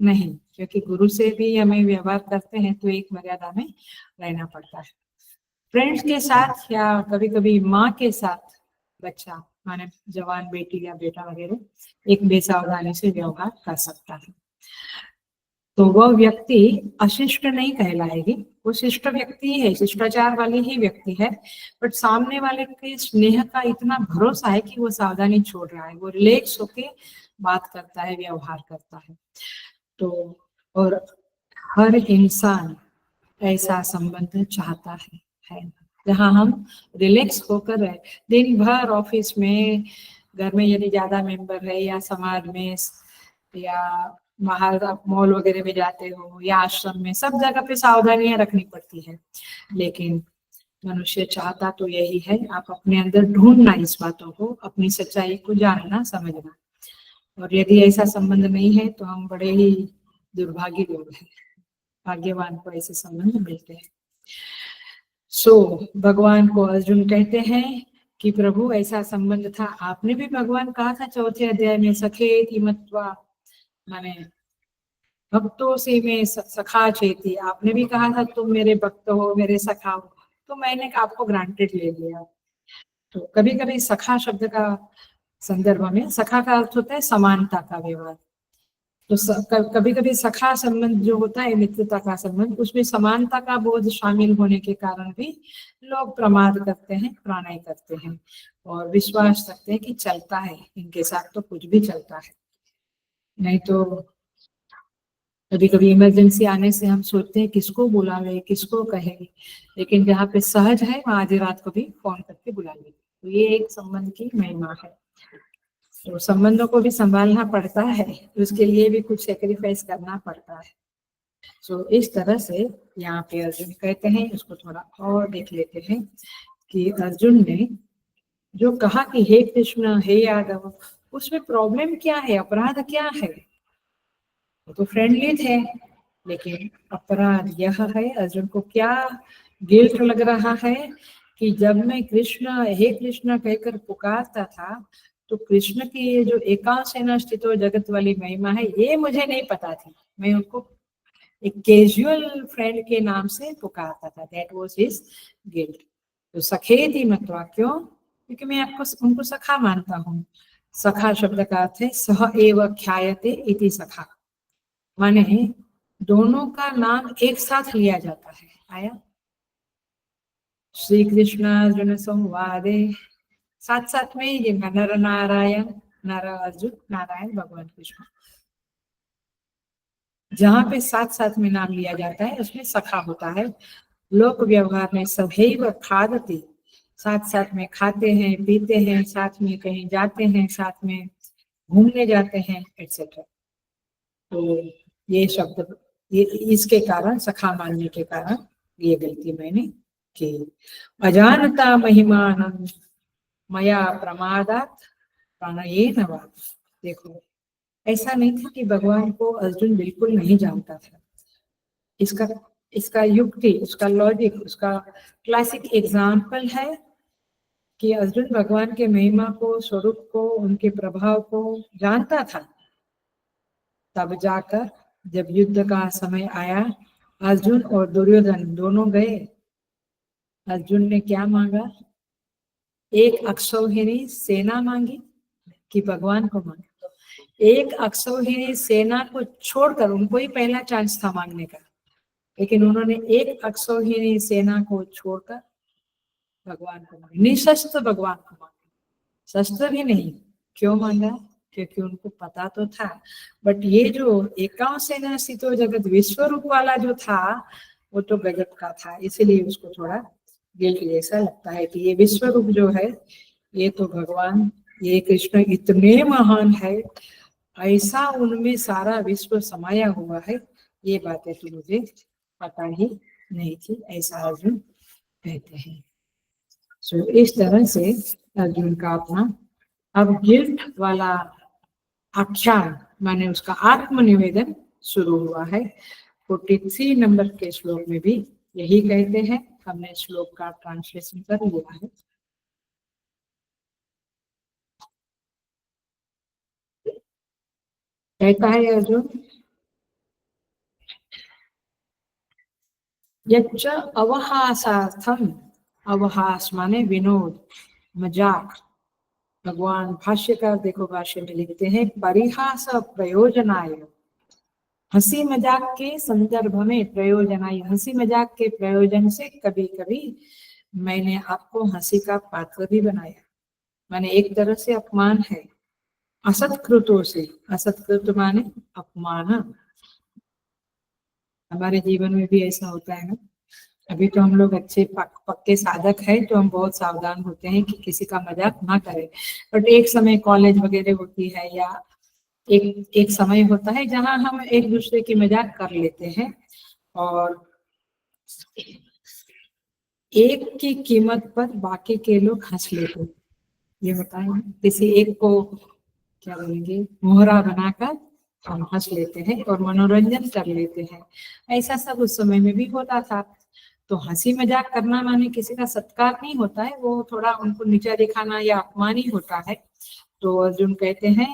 नहीं, क्योंकि गुरु से भी हमें व्यवहार करते हैं तो एक मर्यादा में रहना पड़ता है। फ्रेंड्स के साथ या कभी कभी माँ के साथ बच्चा, माने जवान बेटी या बेटा वगैरह एक बेसावधानी से व्यवहार कर सकता है, तो वह व्यक्ति अशिष्ट नहीं कहलाएगी, वो शिष्ट व्यक्ति है, शिष्टाचार वाली ही व्यक्ति है, बट सामने वाले के स्नेह का इतना भरोसा है कि वो सावधानी छोड़ रहा है, वो रिलैक्स होके बात करता है, व्यवहार करता है। तो और हर इंसान ऐसा संबंध चाहता है जहाँ हम रिलैक्स होकर रहे। दिन भर ऑफिस में, घर में यदि ज्यादा मेंबर है, या समाज में, या बाहर आप मॉल वगैरह में जाते हो, या आश्रम में, सब जगह पे सावधानियां रखनी पड़ती है, लेकिन मनुष्य चाहता तो यही है, आप अपने अंदर ढूंढना इस बातों को, अपनी सच्चाई को जानना, समझना। और यदि ऐसा संबंध नहीं है तो हम बड़े ही दुर्भागी लोग हैं, भाग्यवान को ऐसे संबंध मिलते हैं। सो भगवान को अर्जुन कहते हैं कि प्रभु ऐसा संबंध था, आपने भी भगवान कहा था 4थे अध्याय में, सखेति मत्वा, माने भक्तों से में सखा चेती, आपने भी कहा था तुम मेरे भक्त हो, मेरे सखा हो, तो मैंने आपको ग्रांटेड ले लिया। तो कभी कभी सखा शब्द का संदर्भ में, सखा का अर्थ होता है समानता का व्यवहार, तो कभी कभी सखा संबंध जो होता है, मित्रता का संबंध, उसमें समानता का बोध शामिल होने के कारण भी लोग प्रमाद करते हैं, प्राणय करते हैं और विश्वास रखते हैं कि चलता है, इनके साथ तो कुछ भी चलता है। नहीं तो कभी कभी इमरजेंसी आने से हम सोचते हैं किसको बुलावे, किसको कहे, लेकिन जहाँ पे सहज है वहां आधी रात को भी फोन करके बुला ले, तो ये एक संबंध की महिमा है। तो संबंधों को भी संभालना पड़ता है, उसके लिए भी कुछ सेक्रीफाइस करना पड़ता है। सो इस तरह से यहाँ पे अर्जुन कहते हैं, इसको थोड़ा और देख लेते हैं कि अर्जुन ने जो कहा कि हे कृष्ण हे यादव, उसमें प्रॉब्लम क्या है, अपराध क्या है? वो तो फ्रेंडली थे, लेकिन अपराध यह है, अर्जुन को क्या गिल्ट लग रहा है कि जब मैं कृष्ण हे कृष्ण कहकर पुकारता था तो कृष्ण की ये जो एकांशेन स्थितो जगत वाली महिमा है ये मुझे नहीं पता थी, मैं उनको एक कैजुअल फ्रेंड के नाम से पुकारता था, दैट वाज हिज गिल्ट। तो सखेति मत्वा, क्यों? क्योंकि मैं आपको उनको सखा मानता हूँ। सखा शब्द का अर्थ है सह एव ख्यायते इति सखा, माने दोनों का नाम एक साथ लिया जाता है। आया श्री कृष्ण अर्जुन संवादे, साथ साथ में ये नर नारायण, नर अर्जुन, नारायण भगवान कृष्ण, जहाँ पे साथ साथ में नाम लिया जाता है उसमें सखा होता है। लोक व्यवहार में सदैव खादति, साथ साथ में खाते हैं पीते हैं, साथ में कहीं जाते हैं, साथ में घूमने जाते हैं एक्सेट्रा। तो ये शब्द ये इसके कारण, सखा मानने के कारण ये गलती मैंने की। अजानता महिमान मया प्रमादात प्रणयेन वा, देखो ऐसा नहीं था कि भगवान को अर्जुन बिल्कुल नहीं जानता था। इसका इसका युक्ति, उसका लॉजिक, उसका क्लासिक एग्जाम्पल है कि अर्जुन भगवान के महिमा को, स्वरूप को, उनके प्रभाव को जानता था। तब जाकर जब युद्ध का समय आया, अर्जुन और दुर्योधन दोनों गए। अर्जुन ने क्या मांगा? एक अक्षौहिणी सेना मांगी कि भगवान को मांगा? एक अक्षौहिणी सेना को छोड़कर, उनको ही पहला चांस था मांगने का, लेकिन उन्होंने एक अक्षौहिणी सेना को छोड़कर भगवान को मांगा, निशस्त्र भगवान को मांगा, शस्त्र भी नहीं। क्यों मांगा? क्योंकि उनको पता तो था, बट ये जो एकांशेन स्थितो जगत विश्व रूप वाला जो था वो तो गजब का था, इसीलिए उसको थोड़ा गिल्ट जैसा लगता है कि ये विश्व रूप जो है ये तो भगवान, ये कृष्ण इतने महान है, ऐसा उनमें सारा विश्व समाया हुआ है, ये बातें तो मुझे पता ही नहीं थी, ऐसा अर्जुन कहते हैं। सो इस तरह से अर्जुन का अपना अब गिल्ट वाला आख्यान, माने उसका आत्मनिवेदन शुरू हुआ है। 43 नंबर के श्लोक में भी यही कहते हैं। हमने श्लोक का ट्रांसलेशन कर लिया है। कहता है अर्जुन, यच्च अवहासार्थम, अवहास माने विनोद, मजाक। भगवान भाष्यकार देखो भाष्य में लिखते हैं परिहास प्रयोजनाय, हंसी मजाक के संदर्भ में प्रयोजनाय, हंसी मजाक के प्रयोजन से कभी कभी मैंने आपको हंसी का पात्र भी बनाया, माने एक तरह से अपमान है। असत्कृतों से, असत्कृत माने अपमान। हमारे जीवन में भी ऐसा होता है ना, अभी तो हम लोग अच्छे पक्के साधक है तो हम बहुत सावधान होते हैं कि किसी का मजाक ना करें, बट एक समय कॉलेज वगैरह होती है या एक समय होता है जहां हम एक दूसरे की मजाक कर लेते हैं, और एक की कीमत पर बाकी के लोग हंस लेते हैं। ये होता है, किसी एक को क्या बोलेंगे मोहरा बनाकर हम हंस लेते हैं और मनोरंजन कर लेते हैं। ऐसा सब उस समय में भी होता था। तो हंसी मजाक करना माने किसी का सत्कार नहीं होता है, वो थोड़ा उनको नीचा दिखाना या अपमान ही होता है। तो अर्जुन कहते हैं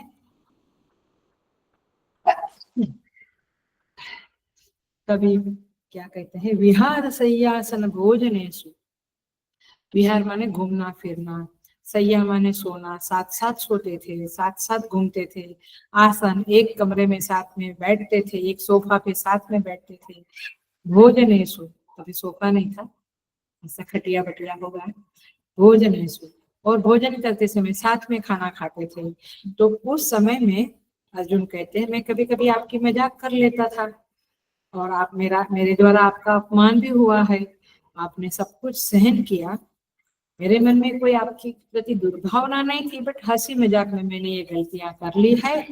कभी क्या कहते हैं, विहार सय्यासन भोजनेषु, विहार माने घूमना फिरना, सैया माने सोना, साथ साथ सोते थे, साथ साथ घूमते थे, आसन एक कमरे में साथ में बैठते थे, एक सोफा पे साथ में बैठते थे। भोजनेषु, कभी सोफा नहीं था, ऐसा खटिया बटिया होगा। भोजनेषु, और भोजन करते समय साथ में खाना खाते थे। तो उस समय में अर्जुन कहते हैं मैं कभी कभी आपकी मजाक कर लेता था और आप मेरे द्वारा आपका अपमान भी हुआ है, आपने सब कुछ सहन किया, मेरे मन में कोई आपके प्रति दुर्भावना नहीं थी, बट हंसी मजाक में मैंने ये गलतियां कर ली है,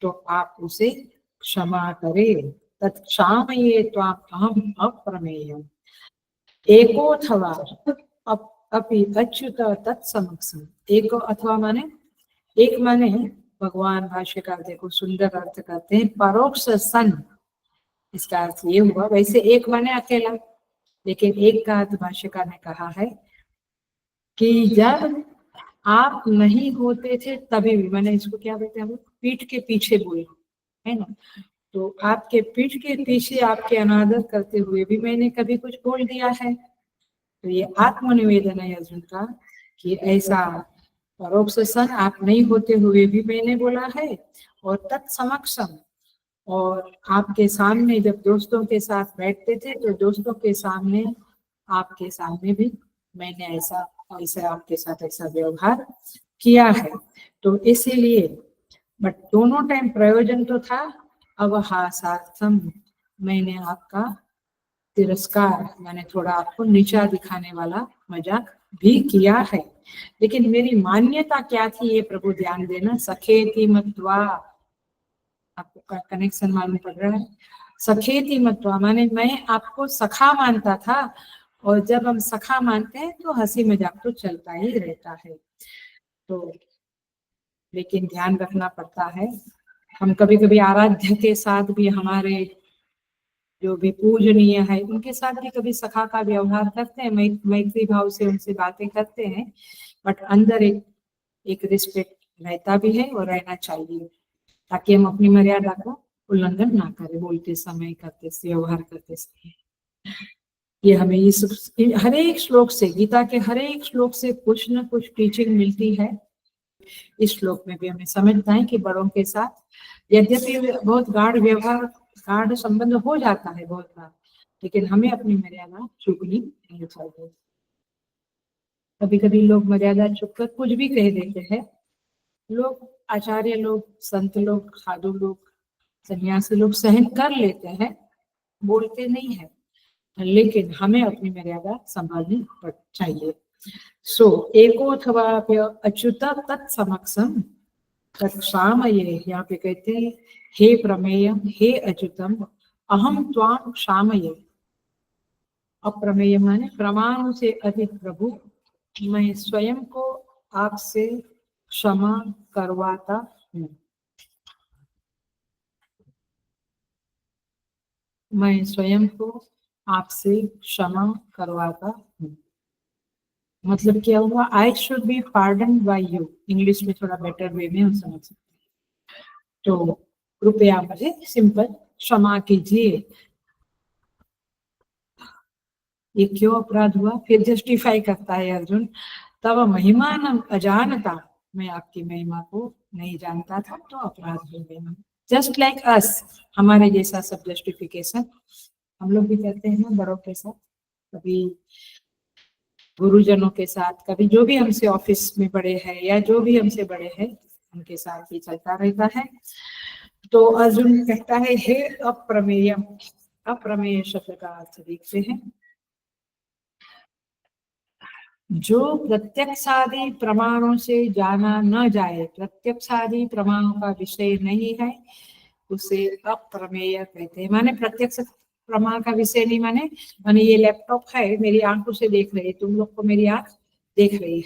तो आप उसे क्षमा करें। तत्क्षामये त्वाम् अहम् अप्रमेयम् एकोऽथवा अपि अच्युत तत्समक्षम। एक अथवा माने एक माने भगवान भाष्यकार देखो सुंदर अर्थ करते हैं परोक्ष सन, इसका अर्थ ये हुआ। वैसे एक माने अकेला, लेकिन एक का अर्थ भाष्यकार ने कहा है कि जब आप नहीं होते थे तभी भी, मैंने इसको क्या बोलते हैं, पीठ के पीछे बोले है ना, तो आपके पीठ के पीछे आपके अनादर करते हुए भी मैंने कभी कुछ बोल दिया है। तो ये आत्मनिवेदन है अर्जुन का कि ऐसा परोक्ष सन आप नहीं होते हुए भी मैंने बोला है, और तत्समक्षम, और आपके सामने जब दोस्तों के साथ बैठते थे तो दोस्तों के सामने आपके सामने भी मैंने ऐसा ऐसा आपके साथ ऐसा व्यवहार किया है। तो इसीलिए बट दोनों टाइम प्रयोजन तो था अवहासार्थम, मैंने आपका तिरस्कार माने थोड़ा आपको नीचा दिखाने वाला मजाक भी किया है। लेकिन मेरी मान्यता क्या थी ये प्रभु ध्यान देना, सखेति मत्वा, आपको कनेक्शन मालूम पड़ रहा है, सखेति मत्वा माने मैं आपको सखा मानता था, और जब हम सखा मानते हैं तो हंसी मजाक तो चलता ही रहता है। तो लेकिन ध्यान रखना पड़ता है, हम कभी कभी आराध्य के साथ भी, हमारे जो भी पूजनीय है उनके साथ भी कभी सखा का व्यवहार करते हैं, मैत्री भाव से उनसे बातें करते हैं, बट अंदर एक रिस्पेक्ट रहता भी है और रहना चाहिए, ताकि हम अपनी मर्यादा को उल्लंघन ना करें बोलते समय, करते व्यवहार करते समय। ये हमें इस हर एक श्लोक से, गीता के हर एक श्लोक से कुछ न कुछ टीचिंग मिलती है। इस श्लोक में भी हमें समझना है कि बड़ों के साथ यद्यपि बहुत गाढ़ व्यवहार, गाढ़ संबंध हो जाता है बहुत बार, लेकिन हमें अपनी मर्यादा चूकनी नहीं चाहिए। कभी कभी लोग मर्यादा चूक कर कुछ भी कह देते हैं, लोग आचार्य लोग, संत लोग, साधु लोग, सन्यासी लोग सहन कर लेते हैं, बोलते नहीं है, लेकिन हमें अपनी मर्यादा संभालनी चाहिए। सो एकोऽथवाप्य अच्युत तत्समक्षम तत्क्षामये, यहाँ पे कहते हैं हे प्रमेयम हे अच्युतम अहम त्वाम क्षामये। अप्रमेय माने प्रमाणों से अधिक प्रभु, मैं स्वयं को आपसे क्षमा करवाता हूँ, मैं स्वयं को आपसे क्षमा करवाता हूँ। मतलब क्या हुआ, I should be pardon by you, English में थोड़ा बेटर वे में हम समझ सकते हैं। तो कृपया मुझे सिंपल क्षमा कीजिए। ये क्यों अपराध हुआ, फिर जस्टिफाई करता है अर्जुन, तब महिमा न अजानता, मैं आपकी महिमा को नहीं जानता था तो अपराध हो गया। जस्ट लाइक अस, हमारे जैसा सब जस्टिफिकेशन हम लोग भी करते हैं बड़ों के साथ, कभी गुरुजनों के साथ, कभी जो भी हमसे ऑफिस में बड़े हैं या जो भी हमसे बड़े हैं उनके साथ ही चलता रहता है। तो अर्जुन कहता है हे अप्रमेय, अप्रमेय शब्द का अर्थ देखते हैं, जो प्रत्यक्षादि प्रमाणों से जाना न जाए, प्रत्यक्षादि प्रमाणों का विषय नहीं है, उसे अप्रमेय कहते हैं। माने प्रत्यक्ष प्रमाण का विषय नहीं, माने ये लैपटॉप है, मेरी आंखों से देख रही है, तुम लोग को मेरी आंख देख रही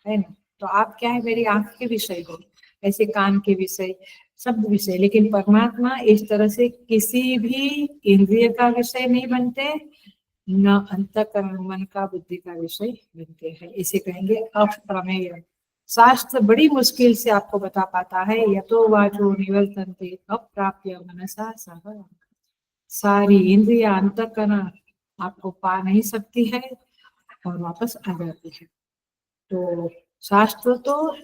है ना, तो आप क्या है, मेरी आंख के विषय हो, ऐसे कान के विषय, सब विषय। लेकिन परमात्मा इस तरह से किसी भी इंद्रिय का विषय नहीं बनते, न अंतःकरण मन का, बुद्धि का विषय बनते हैं, इसे कहेंगे अप्रमेय। शास्त्र बड़ी मुश्किल से आपको बता पाता है, यतो वाचो निवर्तन्ते अप्राप्य मनसा सह, सारी इंद्रिया अंतःकरण आपको पा नहीं सकती है और वापस आ जाती है। तो शास्त्र तो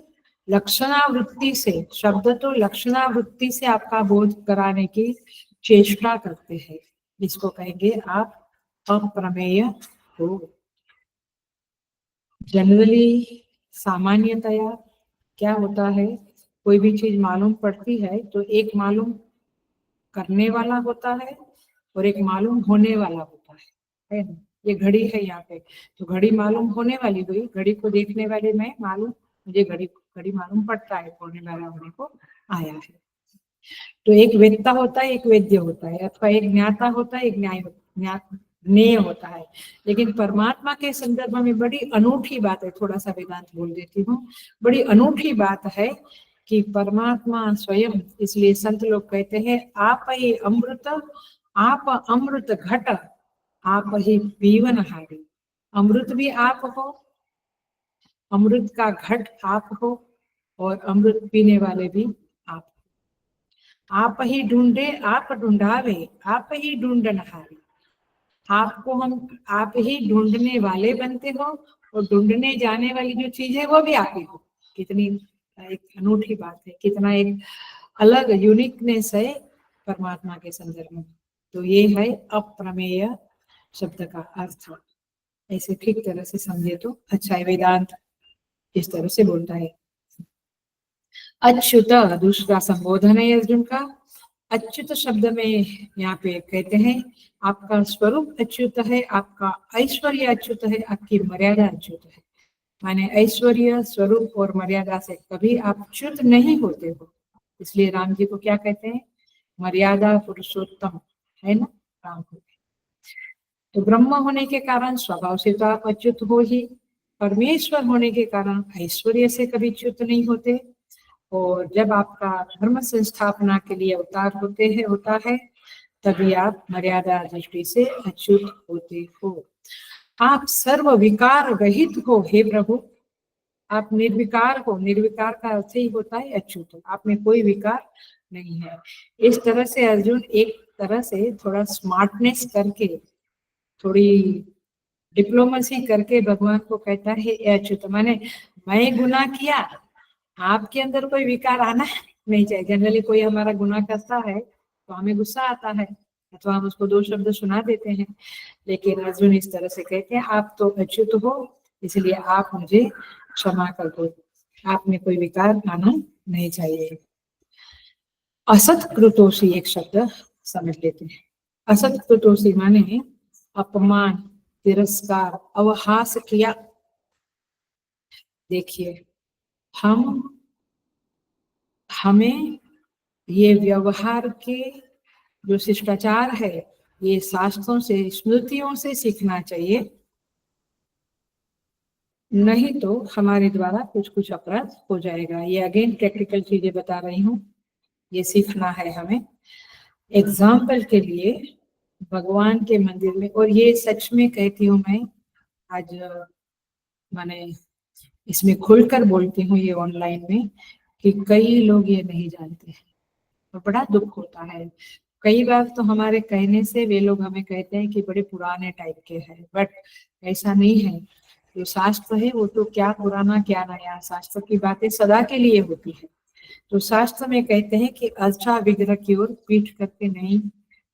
लक्षणावृत्ति से, शब्द तो लक्षणावृत्ति से आपका बोध कराने की चेष्टा करते हैं, इसको कहेंगे आप अप्रमेय हो। जनरली सामान्यतया क्या होता है, कोई भी चीज मालूम पड़ती है तो एक मालूम करने वाला होता है और एक मालूम होने वाला होता है ना। ये घड़ी है यहाँ पे, तो घड़ी मालूम होने वाली हुई, घड़ी को देखने वाले मैं मालूम, मुझे घड़ी घड़ी मालूम पड़ता है, होने वाला होने को आया है। तो एक वेत्ता होता है, एक वेद्य होता है, अथवा एक ज्ञाता होता है, एक ज्ञेय होता है। लेकिन परमात्मा के संदर्भ में बड़ी अनूठी बात है, थोड़ा सा वेदांत बोल देती हूँ। बड़ी अनूठी बात है कि परमात्मा स्वयं, इसलिए संत लोग कहते हैं आप ही अमृत, आप अमृत घट, आप ही पीवन हारी। अमृत भी आप हो, अमृत का घट आप हो, और अमृत पीने वाले भी आप ही ढूंढे आप ढूंढावे, आप ही ढूंढनहारे। आपको हम आप ही ढूंढने वाले बनते हो, और ढूंढने जाने वाली जो चीज है वो भी आप ही हो। कितनी एक अनूठी बात है, कितना एक अलग यूनिकनेस है परमात्मा के संदर्भ में। तो ये है अप्रमेय शब्द का अर्थ। ऐसे ठीक तरह से समझे तो अच्छा है। वेदांत इस तरह से बोलता है। अच्युत दूसरा संबोधन है अर्जुन का। अच्युत शब्द में यहाँ पे कहते हैं आपका स्वरूप अच्युत है, आपका ऐश्वर्य अच्युत है, आपकी मर्यादा अच्युत है। माने ऐश्वर्य, स्वरूप और मर्यादा से कभी आप च्युत नहीं होते हो। इसलिए राम जी को क्या कहते हैं? मर्यादा पुरुषोत्तम, है ना राम को। तो ब्रह्म होने के कारण स्वभाव से तो आप अच्युत हो ही, परमेश्वर होने के कारण ऐश्वर्य से कभी च्युत नहीं होते। और जब आपका धर्म संस्थापना के लिए अवतार होता है तभी आप मर्यादा दृष्टि से अच्युत होते हो। आप सर्व विकार रहित हो हे प्रभु, आप निर्विकार हो। निर्विकार का अर्थ ही होता है अच्युत हो, आप में कोई विकार नहीं है। इस तरह से अर्जुन एक तरह से थोड़ा स्मार्टनेस करके, थोड़ी डिप्लोमेसी करके भगवान को कहता है अच्युत, माने मैं गुनाह किया, आपके अंदर कोई विकार आना नहीं चाहिए। जनरली कोई हमारा गुनाह करता है तो हमें गुस्सा आता है, अथवा हम उसको दो शब्द सुना देते हैं। लेकिन अर्जुन इस तरह से कहते हैं आप तो अच्युत हो, इसलिए आप मुझे क्षमा कर दो, आप में कोई विकार आना नहीं चाहिए। असत्कृतोषी एक शब्द समझ लेते हैं। असत्कृतोषी माने अपमान, तिरस्कार, अवहास किया। देखिए हमें ये व्यवहार के जो शिष्टाचार है ये शास्त्रों से, स्मृतियों से सीखना चाहिए, नहीं तो हमारे द्वारा कुछ कुछ अपराध हो जाएगा। ये अगेन प्रैक्टिकल चीजें बता रही हूँ, ये सीखना है हमें। एग्जाम्पल के लिए भगवान के मंदिर में, और ये सच में कहती हूँ मैं, आज माने इसमें खुलकर बोलती हूँ ये ऑनलाइन में, कि कई लोग ये नहीं जानते हैं और बड़ा दुख होता है। कई बार तो हमारे कहने से वे लोग हमें कहते हैं कि बड़े पुराने टाइप के हैं, बट ऐसा नहीं है। जो शास्त्र है वो तो क्या पुराना क्या नया, शास्त्र की बातें सदा के लिए होती है। तो शास्त्र में कहते हैं कि अच्छा विग्रह की ओर पीठ करके नहीं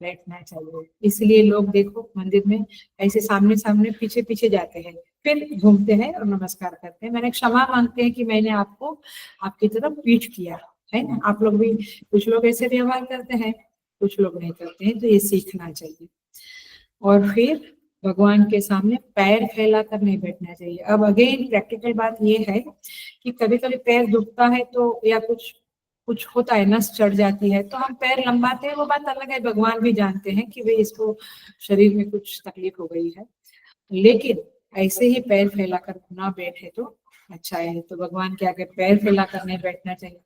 बैठना चाहिए। इसलिए लोग देखो मंदिर में ऐसे सामने सामने पीछे पीछे जाते हैं, फिर घूमते हैं और नमस्कार करते हैं, मैंने क्षमा मांगते हैं कि मैंने आपको आपकी तरफ पीठ किया है ना। आप लोग भी, कुछ लोग ऐसे व्यवहार करते हैं, कुछ लोग नहीं करते हैं, तो ये सीखना चाहिए। और फिर भगवान के सामने पैर फैला कर नहीं बैठना चाहिए। अब अगेन प्रैक्टिकल बात ये है कि कभी कभी पैर दुखता है तो, या कुछ कुछ होता है, नस चढ़ जाती है तो हम पैर लंबाते हैं, वो बात अलग है। भगवान भी जानते हैं कि भाई इसको शरीर में कुछ तकलीफ हो गई है, लेकिन ऐसे ही पैर फैलाकर ना बैठे तो अच्छा है। तो भगवान के आगे पैर फैलाकर नहीं बैठना चाहिए।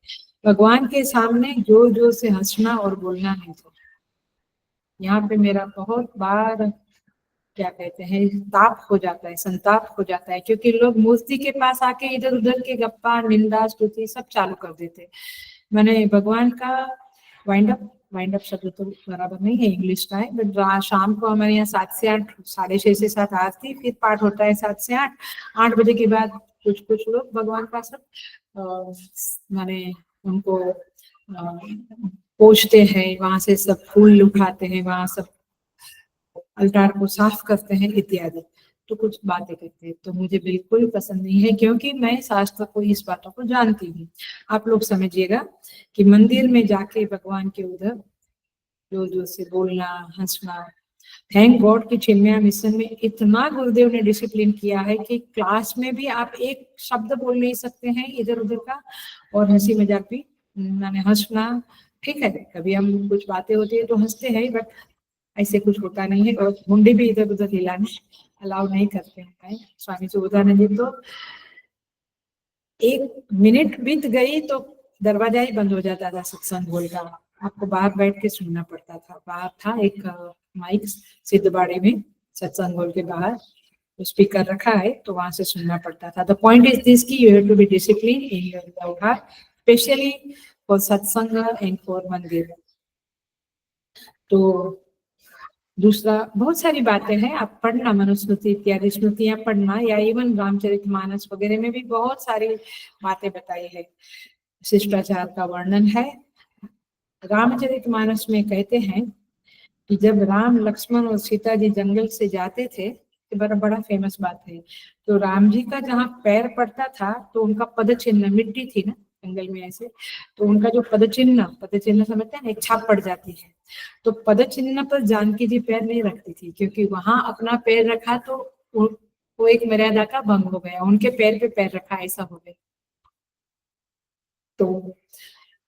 भगवान के सामने जोर जोर से हंसना और बोलना नहीं चाहिए। यहाँ पे मेरा बहुत बार क्या कहते हैं ताप हो जाता है, संताप हो जाता है, क्योंकि लोग मूर्ति के पास आके इधर उधर के गप्पा, निंदा, स्तुति सब चालू कर देते। मैंने भगवान का वाइंड अप शब्द तो बराबर नहीं है, इंग्लिश का है, बट शाम को हमारे यहाँ 7 से 8, 6:30 से 7 आरती, फिर पाठ होता है 7 से 8। 8 बजे के बाद कुछ कुछ लोग भगवान का सब माने उनको पोछते हैं, वहां से सब फूल उठाते हैं, वहां सब अल्टार को साफ करते हैं इत्यादि, तो कुछ बातें करते हैं। तो मुझे बिल्कुल पसंद नहीं है, क्योंकि मैं शास्त्र को, इस बातों को जानती हूँ। आप लोग समझिएगा कि मंदिर में जाके भगवान के उधर जोर जोर से बोलना, हंसना। थैंक गॉड कि चिन्मया मिशन में इतना गुरुदेव ने डिसिप्लिन किया है कि क्लास में भी आप एक शब्द बोल नहीं सकते हैं इधर उधर का, और हंसी मजाक भी, मैंने हंसना ठीक है, कभी हम कुछ बातें होती है तो हंसते हैं, बट ऐसे कुछ होता नहीं है। और मुंडी भी इधर उधर हिलाने अलाउ नहीं करते हैं स्वामी जी उदानंद जी। तो 1 मिनट बीत गई तो दरवाजा ही बंद हो जाता था सत्संग हॉल का, आपको बाहर बैठ के सुनना पड़ता था। बाहर था एक माइक सिद्धबाड़े में, सत्संग हॉल के बाहर स्पीकर रखा है, तो वहां से सुनना पड़ता था। द पॉइंट इज दिस की you have to be discipline in your vyavhar, specially for satsang and for mandir. तो दूसरा, बहुत सारी बातें हैं, आप पढ़ना, मनुस्मृति इत्यादि स्मृतियां पढ़ना, या इवन रामचरितमानस वगैरह में भी बहुत सारी बातें बताई है, शिष्टाचार का वर्णन है। रामचरितमानस में कहते हैं कि जब राम लक्ष्मण और सीता जी जंगल से जाते थे, ये बड़ा बड़ा फेमस बात है, तो राम जी का जहाँ पैर पड़ता था तो उनका पद चिन्ह, मिट्टी थी ना जंगल में ऐसे, तो उनका जो पद चिन्ह समझते हैं ना, एक छाप पड़ जाती है। तो पद चिन्ह पर जानकी जी पैर नहीं रखती थी, क्योंकि वहां अपना पैर रखा तो वो एक मर्यादा का भंग हो गया, उनके पैर पे पैर रखा ऐसा हो गया। तो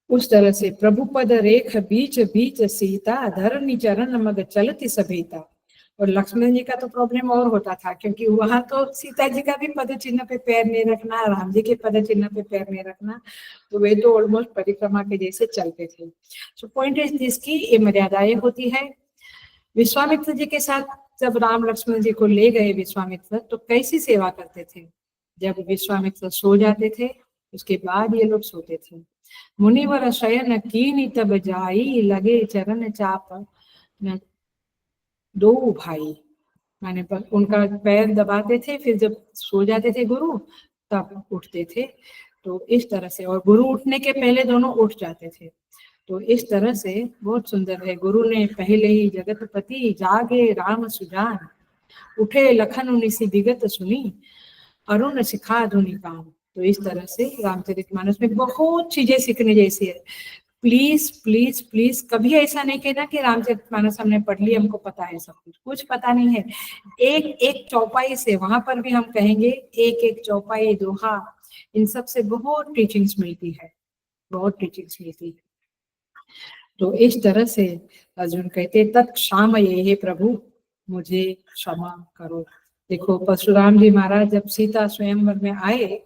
उस तरह से प्रभु पद रेख बीच बीच सीता, धरनी चरण मग चलती सभेता। और लक्ष्मण जी का तो प्रॉब्लम और होता था, क्योंकि वहां तो सीता जी का भी पद चिन्ह पे पैर नहीं रखना, राम जी के पद चिन्ह पे पैर नहीं रखना, तो वे तो ऑलमोस्ट परिक्रमा के जैसे चलते थे। सो पॉइंट इज दिस की ये मर्यादाएं होती है। विश्वामित्र जी के साथ जब राम लक्ष्मण जी को ले गए विश्वामित्र, तो कैसी सेवा करते थे। जब विश्वामित्र सो जाते थे, उसके बाद ये लोग सोते थे। मुनिवर शयन कीनी तब जाई, लगे चरण चाप न दो भाई। माने उनका पैर दबाते थे, फिर जब सो जाते थे गुरु तब उठते थे। तो इस तरह से, और गुरु उठने के पहले दोनों उठ जाते थे। तो इस तरह से बहुत सुंदर है। गुरु ने पहले ही जगतपति, जागे राम सुजान, उठे लखन निसी विगत सुनी, अरुण सिखा धुनि काम। तो इस तरह से रामचरितमानस में बहुत चीजें सीखने जैसी है। प्लीज प्लीज प्लीज कभी ऐसा नहीं कहना कि रामचरितमानस हमने पढ़ ली, हमको पता है सब कुछ, कुछ पता नहीं है। एक एक चौपाई से, वहां पर भी हम कहेंगे एक एक चौपाई, दोहा, इन सब से बहुत टीचिंग्स मिलती है, बहुत टीचिंग्स मिलती है। तो इस तरह से अर्जुन कहते तत्क्षाम ये हे प्रभु, मुझे क्षमा करो। देखो परशुराम जी महाराज जब सीता स्वयंवर में आए,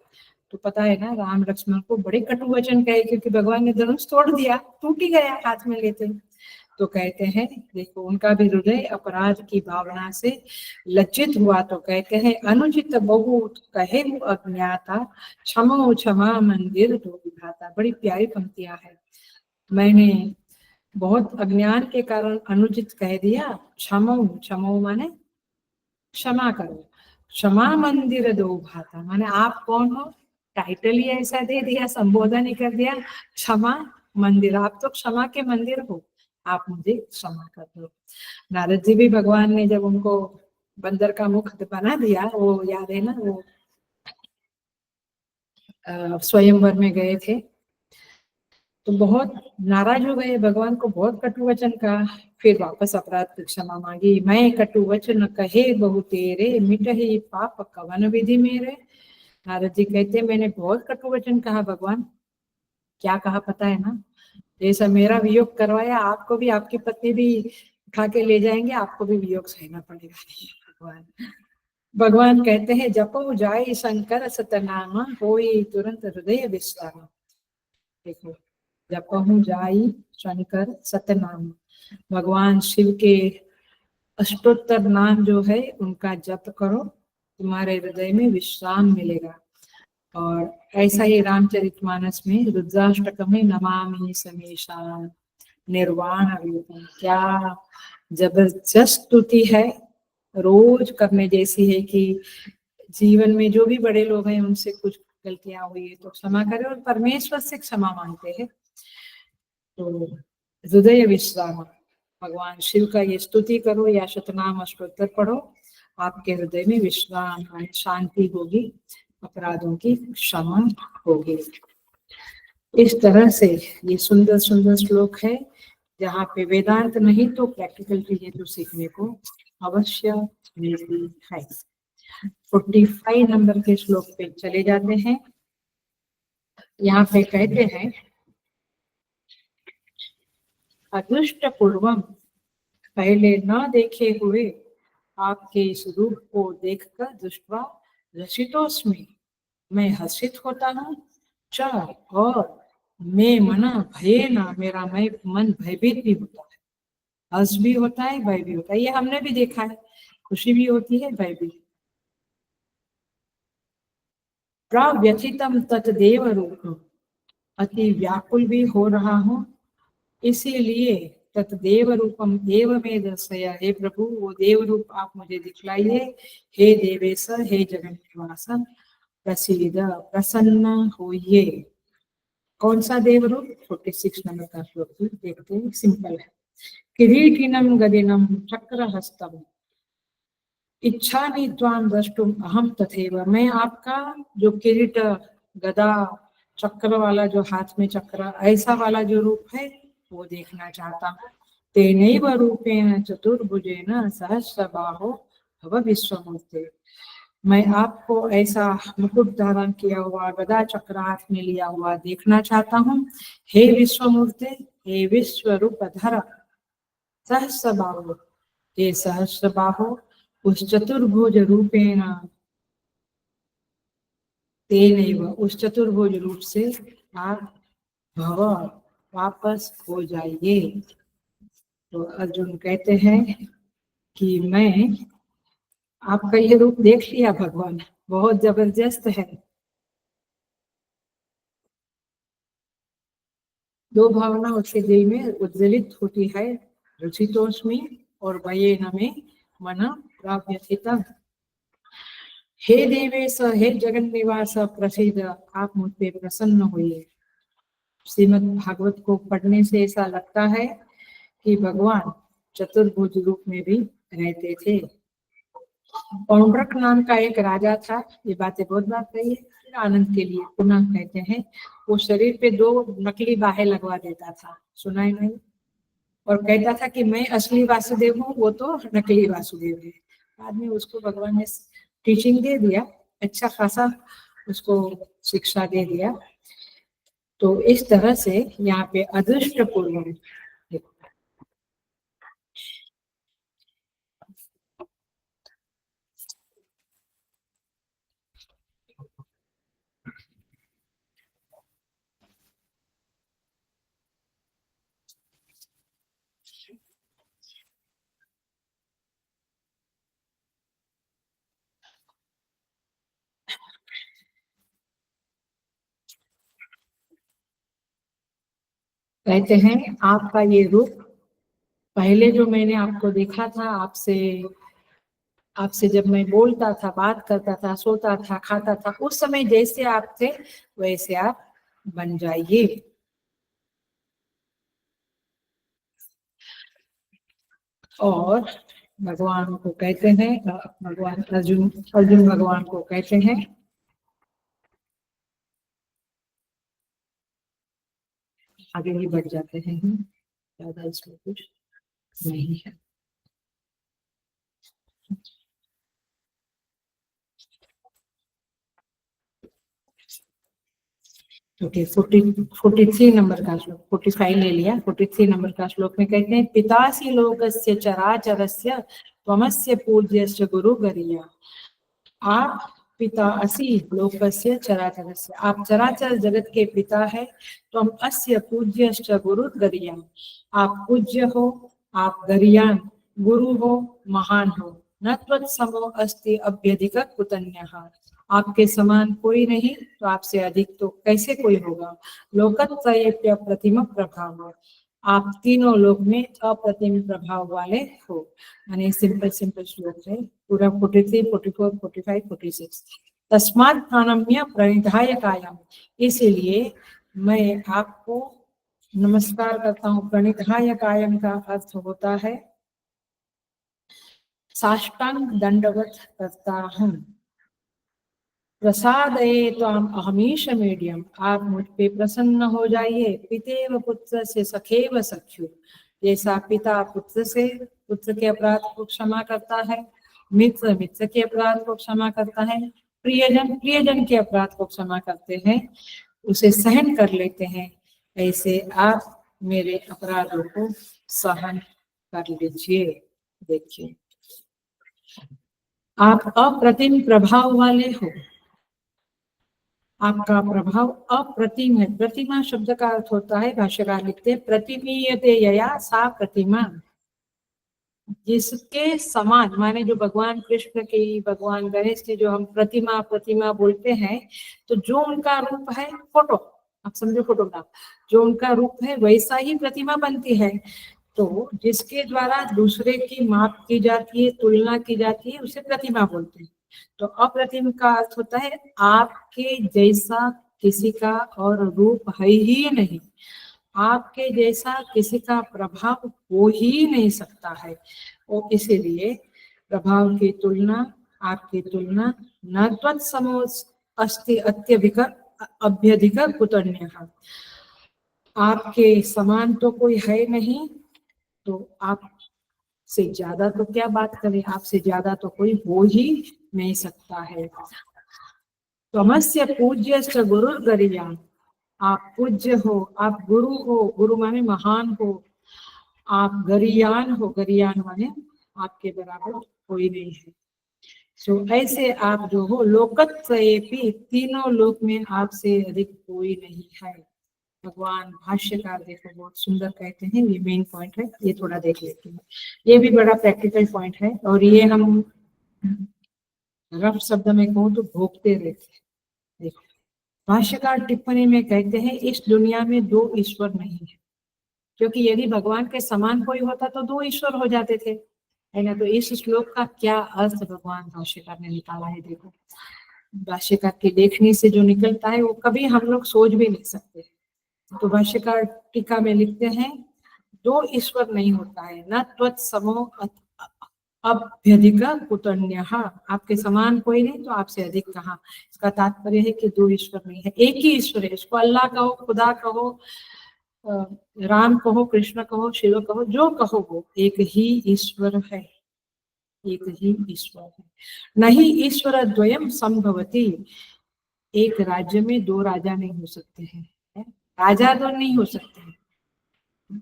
तो पता है ना, राम लक्ष्मण को बड़े कटु वचन कहे, क्योंकि भगवान ने धनुष तोड़ दिया, टूट ही गया हाथ में लेते। तो कहते हैं, देखो उनका भी हृदय अपराध की भावना से लज्जित हुआ, तो कहते हैं अनुचित बहुत कहे अज्ञाता, क्षमो क्षमा मंदिर दो विधाता। बड़ी प्यारी पंक्तियां है। मैंने बहुत अज्ञान के कारण अनुचित कह दिया, क्षमो, क्षमो माने क्षमा करो, क्षमा मंदिर दो भाता, माने आप कौन हो, टाइटल ही ऐसा दे दिया, संबोधन ही कर दिया, क्षमा मंदिर, आप तो क्षमा के मंदिर हो, आप मुझे क्षमा कर दो। नारद जी भी भगवान ने जब उनको बंदर का मुख बना दिया, वो याद है ना, वो स्वयंवर में गए थे, तो बहुत नाराज हो गए, भगवान को बहुत कटु वचन कहा। फिर वापस अपराध की क्षमा मांगी। मैं कटु वचन कहे बहु तेरे, मिटहि पाप कवन विधि मेरे। नारद जी कहते मैंने बहुत कटु वचन कहा भगवान। क्या कहा पता है ना, जैसा मेरा वियोग करवाया, आपको भी, आपकी पत्नी भी उठा के ले जाएंगे, आपको भी वियोग सहना पड़ेगा। भगवान भगवान कहते हैं जपो जाय शंकर सतनामा, होई तुरंत हृदय विश्राम। देखो, जपहु जाई शंकर सतनाम, भगवान शिव के अष्टोत्तर नाम जो है उनका जप करो, तुम्हारे हृदय में विश्राम मिलेगा। और ऐसा ही रामचरितमानस में रुद्राष्टकम में नमामि समीशा निर्वाण रूपम, क्या जबरदस्त स्तुति है, रोज करने जैसी है कि जीवन में जो भी बड़े लोग हैं उनसे कुछ गलतियां हुई है तो क्षमा करें, और परमेश्वर से क्षमा मांगते हैं। तो हृदय विश्राम, भगवान शिव का ये स्तुति करो या शतनाम अष्टोत्तर पढ़ो, आपके हृदय में विश्राम, शांति होगी, अपराधों की क्षमा होगी। इस तरह से ये सुंदर सुंदर श्लोक है, जहाँ पे वेदांत नहीं तो प्रैक्टिकल चीजें तो सीखने को अवश्य मिलती है। 45 नंबर के श्लोक पे चले जाते हैं। यहाँ पे कहते हैं अदृष्ट पूर्वम, पहले न देखे हुए आपके इस रूप को देखकर दृष्टवा रसितोस्मि, मैं हर्षित होता हूँ। च, और मैं मना भयेन, मेरा मैं मन भयभीत भी होता है। हर्ष भी होता है, भय भी होता है, ये हमने भी देखा है, खुशी भी होती है, भय भी। प्रव्यथितम तत्देव रूपम, अति व्याकुल भी हो रहा हूँ, इसीलिए तत्देव रूपम देव में दर्शया, हे प्रभु वो देव रूप आप मुझे दिखलाइए। हे देवेश, हे जगन निवास, प्रसीद, प्रसन्न होइए। कौन सा देव रूप? 46 नंबर का श्लोक भी देखते हैं, सिंपल है। किरीटिनम गदिनम चक्रहस्तम, इच्छामि त्वां द्रष्टुम अहम तथैव, मैं आपका जो किरीट गदा चक्र वाला, जो हाथ में चक्र ऐसा वाला जो रूप है वो देखना चाहता हूँ। तेनैव रूपेण चतुर्भुजेन सहस्रबाहो भव विश्वमूर्ते, मैं आपको ऐसा मुकुट धारण किया हुआ, गदा चक्र हाथ में लिया हुआ देखना चाहता हूँ। हे विश्वमूर्ते, हे विश्व रूप धर सहस्रबाहो, हे सहस्रबाहो, उस चतुर्भुज रूपेण, तेनैव, उस चतुर्भुज रूप से आप भव, वापस हो जाइए। तो अर्जुन कहते हैं कि मैं आपका ये रूप देख लिया भगवान, बहुत जबरदस्त है। दो भावना उसके दिल में उज्जवलित होती है, रुचितोष्मी और भयेन में मन प्राप्यथिता। हे देवेश, हे जगन निवास प्रसीद, आप मुझ पे प्रसन्न होइए। श्रीमद् भागवत को पढ़ने से ऐसा लगता है कि भगवान चतुर्भुज रूप में भी रहते थे। पौंड्रक नाम का एक राजा था, ये बातें बहुत बार कही है, फिर आनंद के लिए पुनः कहते हैं। वो शरीर पे 2 नकली बाहें लगवा देता था, सुना है नहीं? और कहता था कि मैं असली वासुदेव हूँ, वो तो नकली वासुदेव है। बाद में उसको भगवान ने टीचिंग दे दिया, अच्छा खासा उसको शिक्षा दे दिया। तो इस तरह से यहाँ पे अदृष्ट पूर्व कहते हैं, आपका ये रूप पहले जो मैंने आपको देखा था, आपसे जब मैं बोलता था, बात करता था, सोता था, खाता था, उस समय जैसे आप थे वैसे आप बन जाइए। और भगवान को कहते हैं, भगवान अर्जुन भगवान को कहते हैं, आगे ही बढ़ जाते हैं, ज्यादा इसमें कुछ नहीं है। ओके, 43 नंबर का श्लोक, 45 ले लिया, 43 नंबर का श्लोक में कहते हैं, पितासी लोकस्य चराचरस्य त्वमस्य पूज्यस्य गुरु गरिया। आप पिता असि लोकस्य चराचरस्य, आप चराचर जगत के पिता है। त्वम अस्य पूज्यश्च गुरु गरिया, आप पूज्य हो, आप गरियान गुरु हो, महान हो। न त्वत्समो अस्ति अभ्यधिक कुतन्यः, आपके समान कोई नहीं, तो आपसे अधिक तो कैसे कोई होगा। लोकत्रयेभ्य प्रतिम प्रभाव, आप तीनों लोक में अप्रतिम प्रभाव वाले हो। यानी सिंपल श्लोक है पूरा, 43, 44, 45, 46। तस्मात् प्रणम्य प्रणिधाय कायम, इसीलिए मैं आपको नमस्कार करता हूँ। प्रणिधाय कायम का अर्थ होता है साष्टांग दंडवत करता हूँ। प्रसादये त्वाम अहमीश मीडियम, आप मुझ पे प्रसन्न हो जाइए। पितेव पुत्र से सखेव सख्यु, जैसा पिता पुत्र से, पुत्र के अपराध को क्षमा करता है, मित्र मित्र के अपराध को क्षमा करता है, प्रियजन के अपराध को क्षमा करते हैं, उसे सहन कर लेते हैं, ऐसे आप मेरे अपराधों को सहन कर लीजिए। देखिए, आप अप्रतिम प्रभाव वाले हो, आपका प्रभाव अप्रतिम है। प्रतिमा शब्द का अर्थ होता है, भाष्यकार लिखते हैं, प्रतिमीयते यया सा प्रतिमा, जिसके समान, माने जो भगवान कृष्ण की, भगवान गणेश की जो हम प्रतिमा प्रतिमा बोलते हैं, तो जो उनका रूप है, फोटो, आप समझो फोटोग्राफ, जो उनका रूप है वैसा ही प्रतिमा बनती है। तो जिसके द्वारा दूसरे की माप की जाती है, तुलना की जाती है, उसे प्रतिमा बोलते हैं। तो अप्रतिम का अर्थ होता है आपके जैसा किसी का और रूप है ही नहीं, आपके जैसा किसी का प्रभाव हो ही नहीं सकता है। और इसीलिए प्रभाव की तुलना, आपकी तुलना न तत्समो अस्ति अत्यधिक अभ्यधिक कुतन्यः, आपके समान तो कोई है नहीं, तो आप से ज्यादा तो क्या बात करें, आपसे ज्यादा तो कोई हो ही नहीं सकता है। त्वमस्य पूज्यश्च गुरुर्गरीया, आप पूज्य हो, आप गुरु हो, गुरु माने महान हो, आप गरियान हो, गरियान माने आपके बराबर कोई नहीं है। सो ऐसे आप जो हो, लोकत्रयेपि, तीनों लोक में आपसे अधिक कोई नहीं है। भगवान भाष्यकार देखो बहुत सुंदर कहते हैं, ये मेन पॉइंट है, ये थोड़ा देख लेते हैं। ये भी बड़ा प्रैक्टिकल पॉइंट है, और ये हम रफ शब्द में कहूँ तो भोगते रहते हैं। देखो, भाष्यकार टिप्पणी में कहते हैं, इस दुनिया में दो ईश्वर नहीं है, क्योंकि यदि भगवान के समान कोई होता तो दो ईश्वर हो जाते थे, है ना। तो इस श्लोक का क्या अर्थ भगवान भाष्यकार ने निकाला है, देखो, भाष्यकार की लेखनी से जो निकलता है वो कभी हम लोग सोच भी नहीं सकते। तो भाष्यकार टीका में लिखते हैं, दो ईश्वर नहीं होता है, न त्वत्समो अभ्यधिक कुतन्यः, आपके समान कोई नहीं तो आपसे अधिक कहाँ। इसका तात्पर्य है कि दो ईश्वर नहीं है, एक ही ईश्वर है। इसको अल्लाह कहो, खुदा कहो, राम कहो, कृष्ण कहो, शिव कहो, जो कहो, वो एक ही ईश्वर है, एक ही ईश्वर है। नहीं ईश्वर द्वयम संभवती, एक राज्य में दो राजा नहीं हो सकते हैं, राजा दो नहीं हो सकते हैं।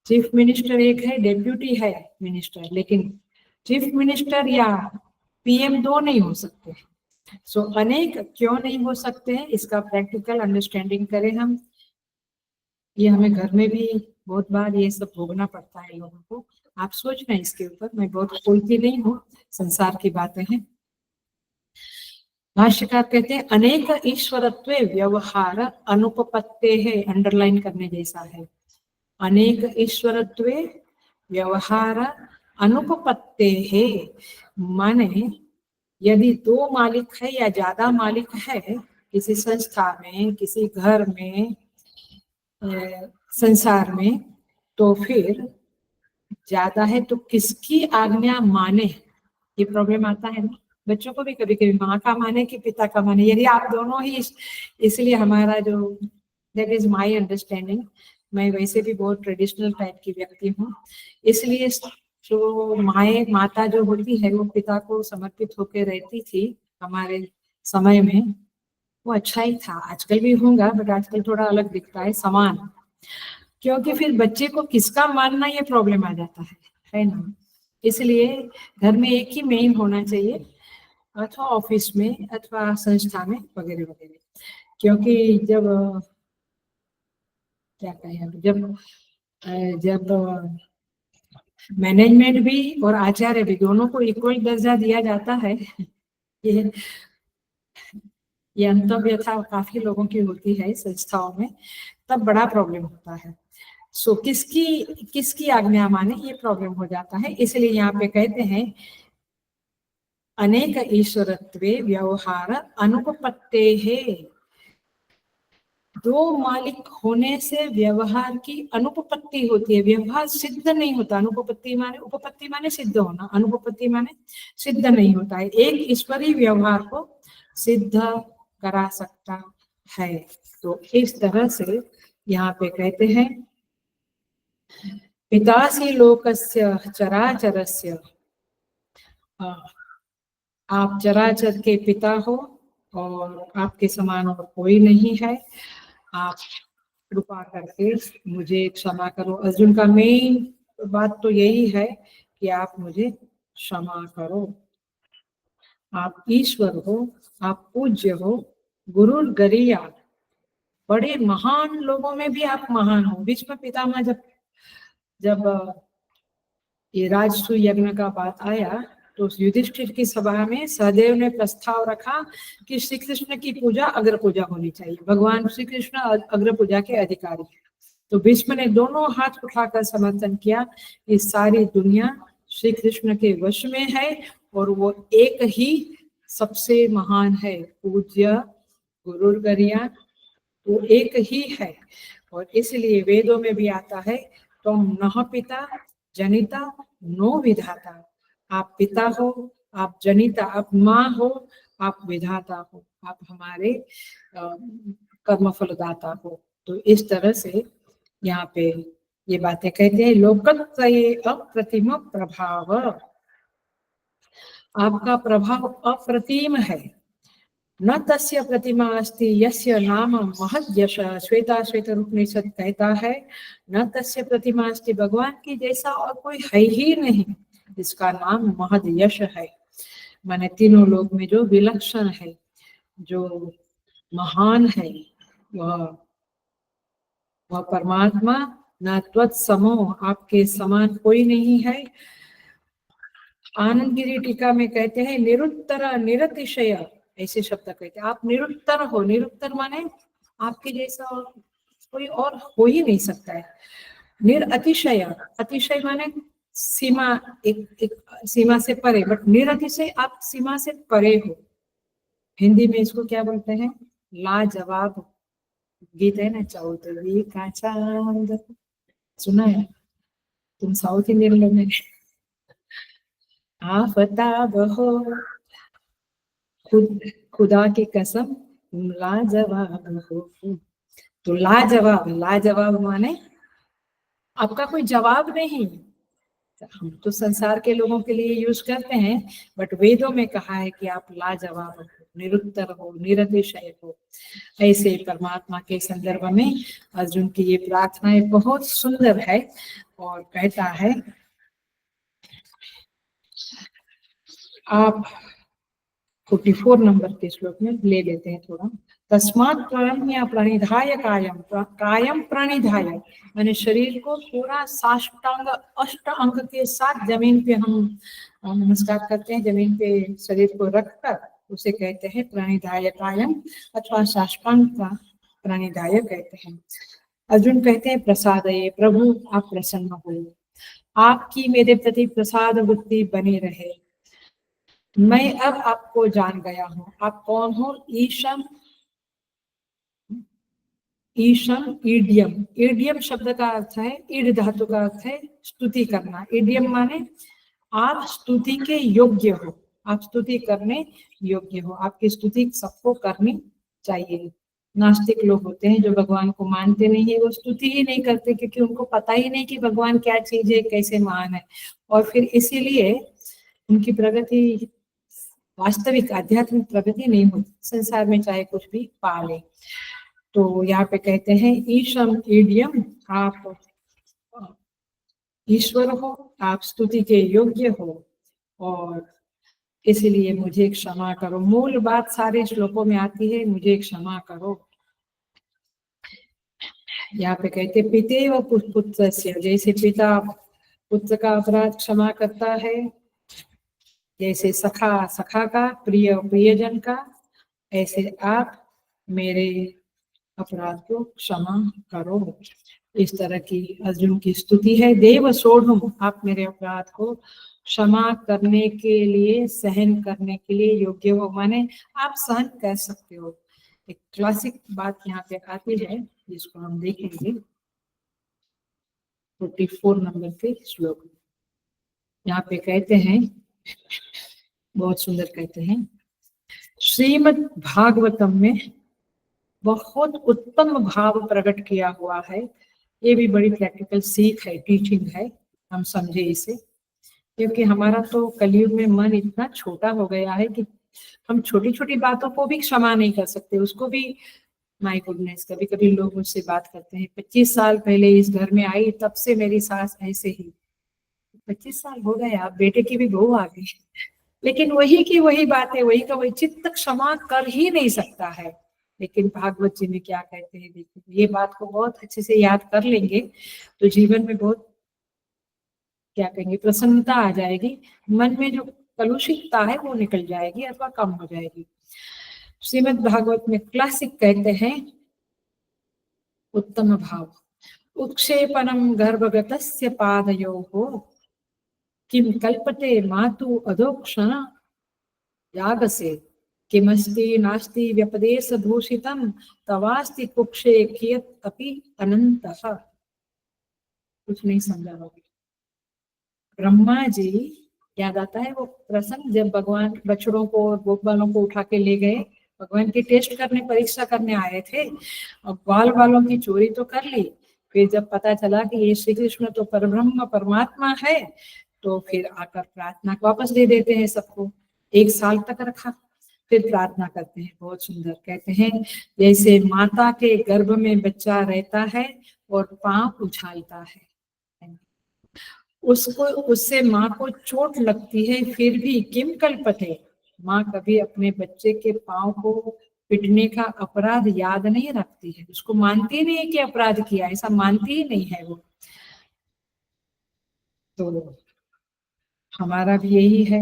चीफ मिनिस्टर एक है, डेप्यूटी है मिनिस्टर, लेकिन चीफ मिनिस्टर या पीएम दो नहीं हो सकते। सो अनेक क्यों नहीं हो सकते हैं, इसका प्रैक्टिकल अंडरस्टैंडिंग करें हम। ये हमें घर में भी बहुत बार ये सब भोगना पड़ता है लोगों को। आप सोचना इसके ऊपर, मैं बहुत खोलती नहीं हूँ, संसार की बातें हैं। भाष्यकार कहते हैं, अनेक ईश्वरत्व व्यवहार अनुपपत्ते है, अंडरलाइन करने जैसा है। अनेक ईश्वरत्व व्यवहार अनुपपत्ते है, माने यदि दो मालिक है या ज्यादा मालिक है किसी संस्था में, किसी घर में, संसार में, तो फिर ज्यादा है तो किसकी आज्ञा माने, ये प्रॉब्लम आता है ना। बच्चों को भी कभी कभी माँ का माने कि पिता का माने, यदि आप दोनों ही, इसलिए हमारा जो, दैट इज माय अंडरस्टैंडिंग, मैं वैसे भी बहुत ट्रेडिशनल टाइप की व्यक्ति हूँ, इसलिए जो माता जो होती है वो पिता को समर्पित होकर रहती थी हमारे समय में, वो अच्छा ही था। आजकल भी होगा, बट आजकल थोड़ा अलग दिखता है समान, क्योंकि फिर बच्चे को किसका मानना, ये प्रॉब्लम आ जाता है ना। इसलिए घर में एक ही मेन होना चाहिए, अथवा ऑफिस में अथवा संस्था में वगैरह वगैरह। क्योंकि जब क्या कहें, जब जब मैनेजमेंट भी और आचार्य भी दोनों को इक्वल दर्जा दिया जाता है, ये ये अंतव्यथा काफी लोगों की होती है संस्थाओं में, तब बड़ा प्रॉब्लम होता है। सो किसकी किसकी आज्ञा माने, ये प्रॉब्लम हो जाता है। इसलिए यहाँ पे कहते हैं, अनेक ईश्वरत्वे व्यवहार अनुपपत्ते है, दो मालिक होने से व्यवहार की अनुपपत्ति होती है, व्यवहार सिद्ध नहीं होता। अनुपपत्ति माने, उपपत्ति माने सिद्ध होना, अनुपपत्ति माने सिद्ध नहीं होता है। एक ईश्वरीय व्यवहार को सिद्ध करा सकता है। तो इस तरह से यहाँ पे कहते हैं, पितासी लोकस्य चराचरस्य, आप चराचर के पिता हो और आपके समान और कोई नहीं है। आप कृपा करके मुझे क्षमा करो। अर्जुन का मेन बात तो यही है कि आप मुझे क्षमा करो। आप ईश्वर हो, आप पूज्य हो, गुरु गरिया, बड़े महान लोगों में भी आप महान हो। भीष्म पितामह जब ये राजसूय यज्ञ का बात आया तो युधिष्ठिर की सभा में सहदेव ने प्रस्ताव रखा कि श्री कृष्ण की पूजा अग्र पूजा होनी चाहिए। भगवान श्री कृष्ण अग्र पूजा के अधिकारी हैं। तो भीष्म ने दोनों हाथ उठाकर समर्थन किया। इस सारी दुनिया श्री कृष्ण के वश में है और वो एक ही सबसे महान है, पूज्य गुरु गरिया, वो एक ही है। और इसलिए वेदों में भी आता है, तुम नह पिता जनिता नो विधाता। आप पिता हो, आप जनिता, आप माँ हो, आप विधाता हो, आप हमारे कर्म फलदाता हो। तो इस तरह से यहाँ पे ये बातें कहते हैं। लोकत्रये अप्रतिम प्रभाव, आपका प्रभाव अप्रतिम है। न तस्य प्रतिमा अस्ति यस्य नाम महद यश, श्वेता श्वेत उपनिषद कहता है न तस्य प्रतिमा अस्ति, भगवान की जैसा और कोई है ही नहीं जिसका नाम महद यश है। माने तीनों लोक में जो विलक्षण है, जो महान है, वह परमात्मा न त्वत्समो, आपके समान कोई नहीं है। आनंद गिरी टीका में कहते हैं निरुत्तर निरतिशय, ऐसे शब्द कहते हैं। आप निरुत्तर हो, निरुत्तर माने आपके जैसा और कोई और हो ही नहीं सकता है। निरअतिशय, अतिशय माने सीमा, एक सीमा से परे, बट निरतिशय आप सीमा से परे हो। हिंदी में इसको क्या बोलते हैं? लाजवाब। गीत है ना, चौधरी का चांद, सुना है? तुम साउथ इंडियन लोग में। आफताब हो, खुदा की कसम लाजवाब हो। तो लाजवाब, लाजवाब माने आपका कोई जवाब नहीं। हम तो संसार के लोगों के लिए यूज करते हैं, बट वेदों में कहा है कि आप लाजवाब हो, निरुत्तर हो, निरतिशय हो। ऐसे परमात्मा के संदर्भ में अर्जुन की ये प्रार्थनाएं बहुत सुंदर है। और कहता है, आप 44 नंबर के श्लोक में ले लेते हैं थोड़ा। तस्मात् प्रणम्य प्रणिधाय कायम, कायम प्रणिधाय मैंने शरीर को पूरा साष्टांग अष्ट अंग के साथ जमीन पे हम नमस्कार करते हैं, जमीन पे शरीर को रखकर उसे कहते हैं प्रणिधाय कायम, अथवा साष्टांग का प्रणिधाय कहते हैं। अर्जुन कहते हैं प्रसादये, प्रभु आप प्रसन्न हो, आपकी मेरे प्रति प्रसाद वृत्ति बनी रहे। मैं अब आपको जान गया हूं, आप कौन हो? ईशम, ईशम ईडियम, ईडियम शब्द का अर्थ है, ईड धातु का अर्थ है स्तुति करना। ईडियम माने आप स्तुति के योग्य हो, आप स्तुति करने योग्य हो, आपकी स्तुति सबको करनी चाहिए। नास्तिक लोग होते हैं जो भगवान को मानते नहीं है, वो स्तुति ही नहीं करते क्योंकि उनको पता ही नहीं कि भगवान क्या चीज है, कैसे महान है, और फिर इसीलिए उनकी प्रगति, वास्तविक आध्यात्मिक प्रगति नहीं होती संसार में, चाहे कुछ भी पा ले। तो यहाँ पे कहते हैं ईशम ईडियम, आप ईश्वर हो, आप स्तुति के योग्य हो, और इसलिए मुझे क्षमा करो। मूल बात सारे श्लोकों में आती है, मुझे क्षमा करो। यहाँ पे कहते पिते व पुत्र से, जैसे पिता पुत्र का अपराध क्षमा करता है, जैसे सखा सखा का, प्रिय प्रियजन का, ऐसे आप मेरे अपराध को क्षमा करो। इस तरह की अर्जुन की स्तुति है। देव सोढ़ुम, आप मेरे अपराध को क्षमा करने के लिए, सहन करने के लिए योग्य हो, माने आप सहन कर सकते हो। एक क्लासिक बात यहाँ पे आती है जिसको हम देखेंगे 44 नंबर के श्लोक। यहाँ पे कहते हैं, बहुत सुंदर कहते हैं, श्रीमद् भागवतम में बहुत उत्तम भाव प्रकट किया हुआ है। ये भी बड़ी प्रैक्टिकल सीख है, टीचिंग है, हम समझे इसे। क्योंकि हमारा तो कलयुग में मन इतना छोटा हो गया है कि हम छोटी छोटी बातों को भी क्षमा नहीं कर सकते, उसको भी माय गुडनेस, कभी कभी लोग मुझसे बात करते हैं 25 साल पहले इस घर में आई, तब से मेरी सास ऐसे ही। 25 साल हो गए, आप बेटे की भी बहू आ गई, लेकिन वही की वही बात है, वही का वही। चित्त क्षमा कर ही नहीं सकता है। लेकिन भागवत जी में क्या कहते हैं, देखो ये बात को बहुत अच्छे से याद कर लेंगे तो जीवन में बहुत क्या कहेंगे प्रसन्नता आ जाएगी, मन में जो कलुषितता है वो निकल जाएगी अथवा कम हो जाएगी। श्रीमद् भागवत में क्लासिक कहते हैं उत्तम भाव उत्क्षेपणम गर्भगतस्य पादयोः किम कल्पते मातु अधोक्षण यागसे किमस्ति नास्ति व्यपदेश भूषितम तवास्ति कुक्षे कियत अपि अनंतः। कुछ नहीं समझा होगा। ब्रह्मा जी याद आता है वो प्रसंग जब भगवान बछड़ों को और गोपालों को उठा के ले गए, भगवान की टेस्ट करने परीक्षा करने आए थे, और बाल बालों की चोरी तो कर ली, फिर जब पता चला कि ये श्री कृष्ण तो परब्रह्म परमात्मा है, तो फिर आकर प्रार्थना वापस दे देते हैं सबको। 1 साल तक रखा, फिर प्रार्थना करते हैं, बहुत सुंदर कहते हैं जैसे माता के गर्भ में बच्चा रहता है और पांव उछालता है, उसको उससे माँ को चोट लगती है, फिर भी किम कल्पते, माँ कभी अपने बच्चे के पांव को पिटने का अपराध याद नहीं रखती है, उसको मानती नहीं है कि अपराध किया, ऐसा मानती ही नहीं है वो। तो हमारा भी यही है,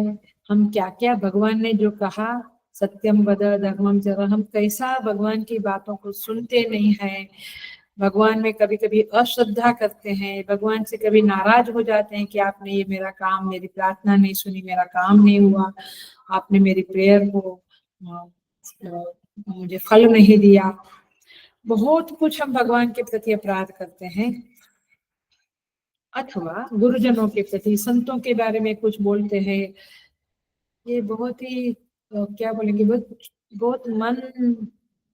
हम क्या क्या भगवान ने जो कहा सत्यम वद धर्मम चर, हम कैसा भगवान की बातों को सुनते नहीं है, भगवान में कभी कभी अश्रद्धा करते हैं, भगवान से कभी नाराज हो जाते हैं कि आपने ये मेरा काम, मेरी प्रार्थना नहीं सुनी, मेरा काम नहीं हुआ, आपने मेरी प्रेयर को मुझे फल नहीं दिया। बहुत कुछ हम भगवान के प्रति अपराध करते हैं, अथवा गुरुजनों के प्रति संतों के बारे में कुछ बोलते हैं। ये बहुत ही क्या बोलेंगे, बहुत बहुत मन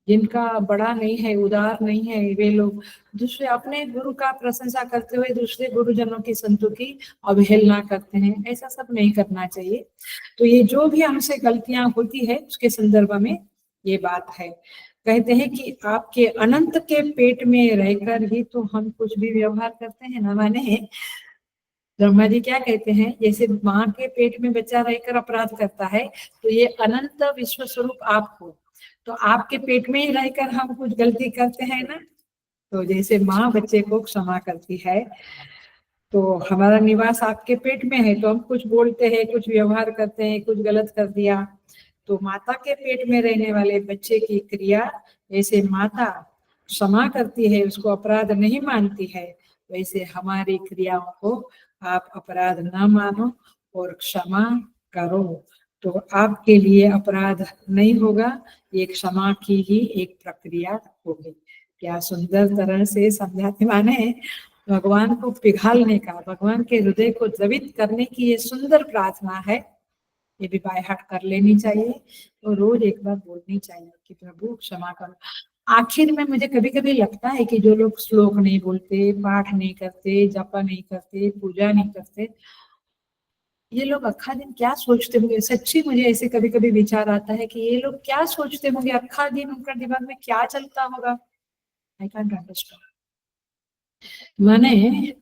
जिनका बड़ा नहीं है, उदार नहीं है, वे लोग दूसरे अपने गुरु का प्रशंसा करते हुए दूसरे गुरुजनों की संतों की अवहेलना करते हैं, ऐसा सब नहीं करना चाहिए। तो ये जो भी हमसे गलतियां होती है उसके संदर्भ में ये बात है। कहते हैं कि आपके अनंत के पेट में रहकर ही तो हम कुछ भी व्यवहार करते हैं ना, माने ब्रह्मा जी क्या कहते हैं, जैसे माँ के पेट में बच्चा रहकर अपराध करता है, तो ये अनंत विश्व स्वरूप आप हो, तो आपके पेट में ही रहकर हम कुछ गलती करते हैं ना, तो जैसे माँ बच्चे को क्षमा करती है, तो हमारा निवास आपके पेट में है, तो हम कुछ बोलते हैं, कुछ व्यवहार करते हैं, कुछ गलत कर दिया, तो माता के पेट में रहने वाले बच्चे की क्रिया जैसे माता क्षमा करती है, उसको अपराध नहीं मानती है, वैसे हमारी क्रियाओं को आप अपराध न मानो और क्षमा करो, तो आपके लिए अपराध नहीं होगा, ये क्षमा की ही एक प्रक्रिया होगी। क्या सुंदर तरह से समझाते, माने भगवान को पिघालने का, भगवान के हृदय को द्रवित करने की ये सुंदर प्रार्थना है, ये भी बाय हार्ट कर लेनी चाहिए, तो रोज एक बार बोलनी चाहिए कि प्रभु क्षमा करो। आखिर में मुझे कभी कभी लगता है कि जो लोग श्लोक नहीं बोलते, पाठ नहीं करते, जपा नहीं करते, पूजा नहीं करते, ये लोग अक्खा दिन क्या सोचते होंगे, सच्ची मुझे ऐसे कभी कभी विचार आता है कि ये लोग क्या सोचते होंगे, अक्खा दिन उनका दिमाग में क्या चलता होगा, आई कांट अंडरस्टैंड। माने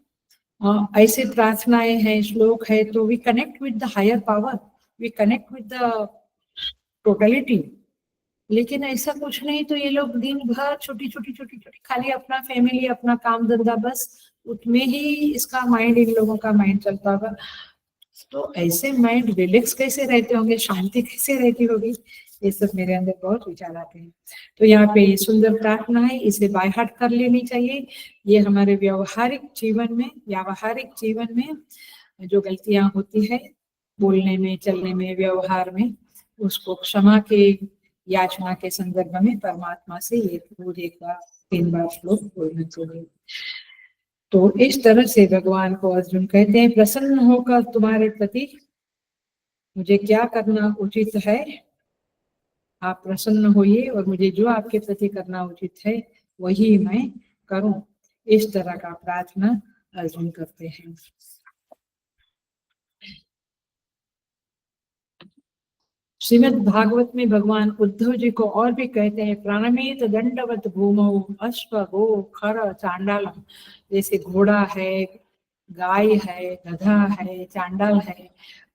ऐसे प्रार्थनाएं हैं, श्लोक है, तो we connect with the higher power, we connect with the totality, लेकिन ऐसा कुछ नहीं, तो ये लोग दिन भर छोटी छोटी छोटी छोटी खाली अपना फैमिली, अपना काम धंधा, बस उसमें ही इसका माइंड, इन लोगों का माइंड चलता होगा, तो ऐसे माइंड रिलैक्स कैसे रहते होंगे, शांति कैसे रहती होगी, ये सब मेरे अंदर बहुत विचार आते हैं। तो यहाँ पे ये सुंदर प्रार्थना है, इसे बाय हार्ट कर लेनी चाहिए। ये हमारे व्यावहारिक जीवन में जो गलतियां होती है, बोलने में, चलने में, व्यवहार में, उसको क्षमा के याचना के संदर्भ में परमात्मा से ये रोज 1 बार 3 बार श्लोक बोलना चाहिए। तो इस तरह से भगवान को अर्जुन कहते हैं, प्रसन्न होकर तुम्हारे प्रति मुझे क्या करना उचित है, आप प्रसन्न होइए और मुझे जो आपके प्रति करना उचित है वही मैं करूं, इस तरह का प्रार्थना अर्जुन करते हैं। श्रीमद् भागवत में भगवान उद्धव जी को और भी कहते हैं, प्राणमेत दंडवत भूमौ अश्व गो खर चांडालम। जैसे घोड़ा है, गाय है, गधा है, चांडाल है,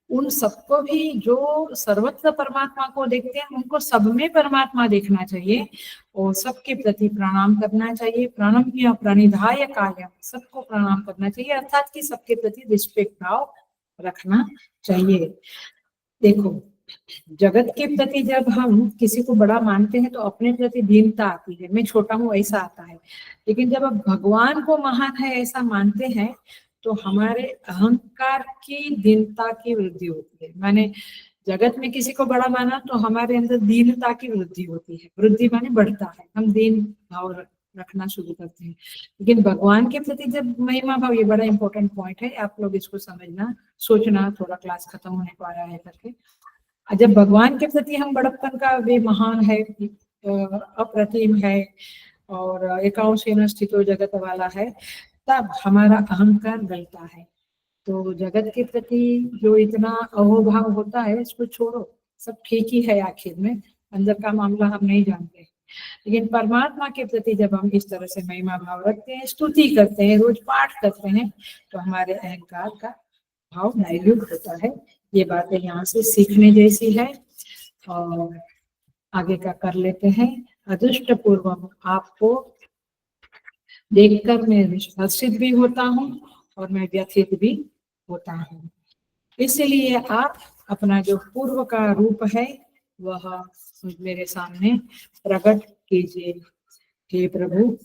उन सबको भी जो सर्वत्र परमात्मा को देखते हैं उनको सब में परमात्मा देखना चाहिए और सबके प्रति प्रणाम करना चाहिए। प्रणाम किया प्रणिधाय कायम, सबको प्रणाम करना चाहिए, अर्थात कि सबके प्रति रिस्पेक्ट भाव रखना चाहिए। देखो, जगत के प्रति जब हम किसी को बड़ा मानते हैं तो अपने प्रति दीनता आती है, मैं छोटा हूँ ऐसा आता है। लेकिन जब आप भगवान को महान है ऐसा मानते हैं तो हमारे अहंकार की दीनता की वृद्धि होती है। माने जगत में किसी को बड़ा माना तो हमारे अंदर दीनता की वृद्धि होती है। वृद्धि माने बढ़ता है, हम दीन भाव रखना शुरू करते हैं। लेकिन भगवान के प्रति जब महिमा भाव, ये बड़ा इंपॉर्टेंट पॉइंट है, आप लोग इसको समझना, सोचना, थोड़ा क्लास खत्म होने को आया है करके। जब भगवान के प्रति हम बड़प्पन का, वे महान है, अप्रतिम है और एकांशेन स्थितो जगत वाला है, तब हमारा अहंकार गलता है। तो जगत के प्रति जो इतना अहोभाव होता है इसको छोड़ो, सब ठीक ही है, आखिर में अंदर का मामला हम नहीं जानते। लेकिन परमात्मा के प्रति जब हम इस तरह से महिमा भाव रखते हैं, स्तुति करते हैं, रोज पाठ करते हैं, तो हमारे अहंकार का भाव डाइल्यूट होता है। ये बातें यहाँ से सीखने जैसी है और आगे का कर लेते हैं। अदृष्ट पूर्वम आपको देखकर मैं हर्षित भी होता हूँ और मैं व्यथित भी होता हूँ। इसलिए आप अपना जो पूर्व का रूप है वह मेरे सामने प्रकट कीजिए। हे प्रभु,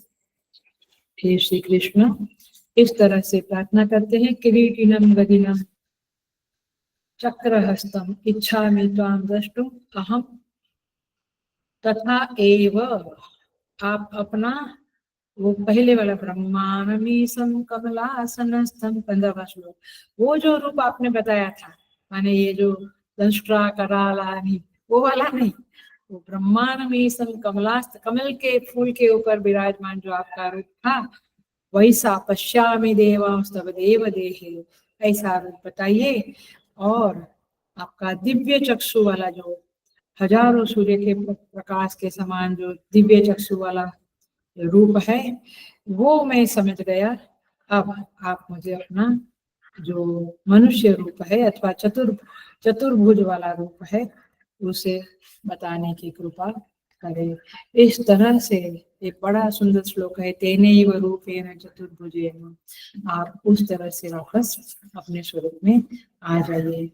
हे श्री कृष्ण, इस तरह से प्रार्थना करते हैं। किरीटिनम गदिनम चक्रहस्तम इच्छामि त्वां द्रष्टुम अहम तथा एव। आप अपना वो पहले वाला ब्रह्मानमीसम कमलासनस्थम 15वां श्लोक, वो जो रूप आपने बताया था, माने ये जो दंष्ट्रा करालानी, वो वाला नहीं, वो ब्रह्मानमीसम कमलास्त, कमल के फूल के ऊपर विराजमान जो आपका रूप था, वैसा पश्यामि देवांस्तव देव देहे, ऐसा रूप बताइए। और आपका दिव्य चक्षु वाला जो हजारों सूर्य के प्रकाश के समान जो दिव्य चक्षु वाला रूप है वो मैं समझ गया। अब आप मुझे अपना जो मनुष्य रूप है अथवा चतुर्भुज वाला रूप है उसे बताने की कृपा करें। इस तरह से एक बड़ा सुंदर श्लोक है, तेनैव रूपेण चतुर्भुजेन। आप उस तरह से वापस अपने स्वरूप में आ जाइए।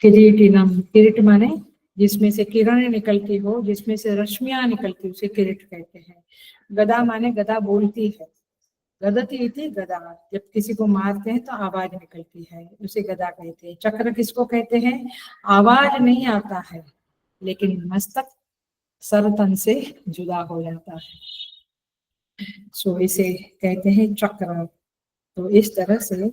किरीटिनम, किरीट माने जिसमें से किरणें निकलती हो, जिसमें से रश्मियां निकलती, उसे किरीट कहते हैं। गदा माने गदा बोलती है, गदति इति गदा, जब किसी को मारते हैं तो आवाज निकलती है, उसे गदा कहते हैं। चक्र किसको कहते हैं? आवाज नहीं आता है लेकिन मस्तक सरतन से जुदा हो जाता है, सो इसे कहते हैं चक्र। तो इस तरह से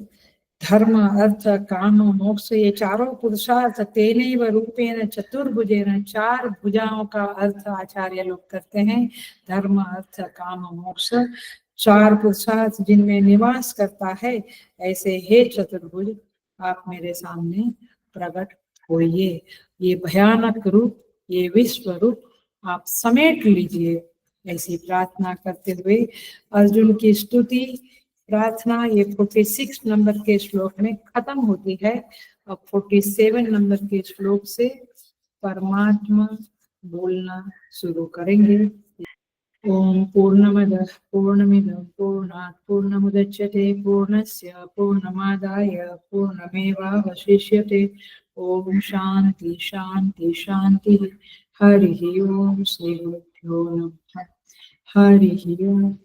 धर्म अर्थ काम मोक्ष, ये चारों पुरुषार्थ तेनैव रूपेण चतुर्भुजेन, चार भुजाओं का अर्थ आचार्य लोग करते हैं। धर्म अर्थ काम मोक्ष, चार पुरुषार्थ जिनमें निवास करता है, ऐसे हे चतुर्भुज आप मेरे सामने प्रकट होइए। ये भयानक रूप, ये विश्व रूप आप समेट लीजिए, ऐसी प्रार्थना करते हुए अर्जुन की स्तुति प्रार्थना ये 46 नंबर के श्लोक में खत्म होती है। अब 47 नंबर के श्लोक से परमात्मा बोलना शुरू करेंगे। ओम पूर्णमदः पूर्णमिदं पूर्णात् पूर्णमुदच्यते पूर्णस्य पूर्णमादाय पूर्णमेवावशिष्यते। ओम शांति शांति शांति। हरि ओम श्री गुरुभ्यो नमः। हरि ओम।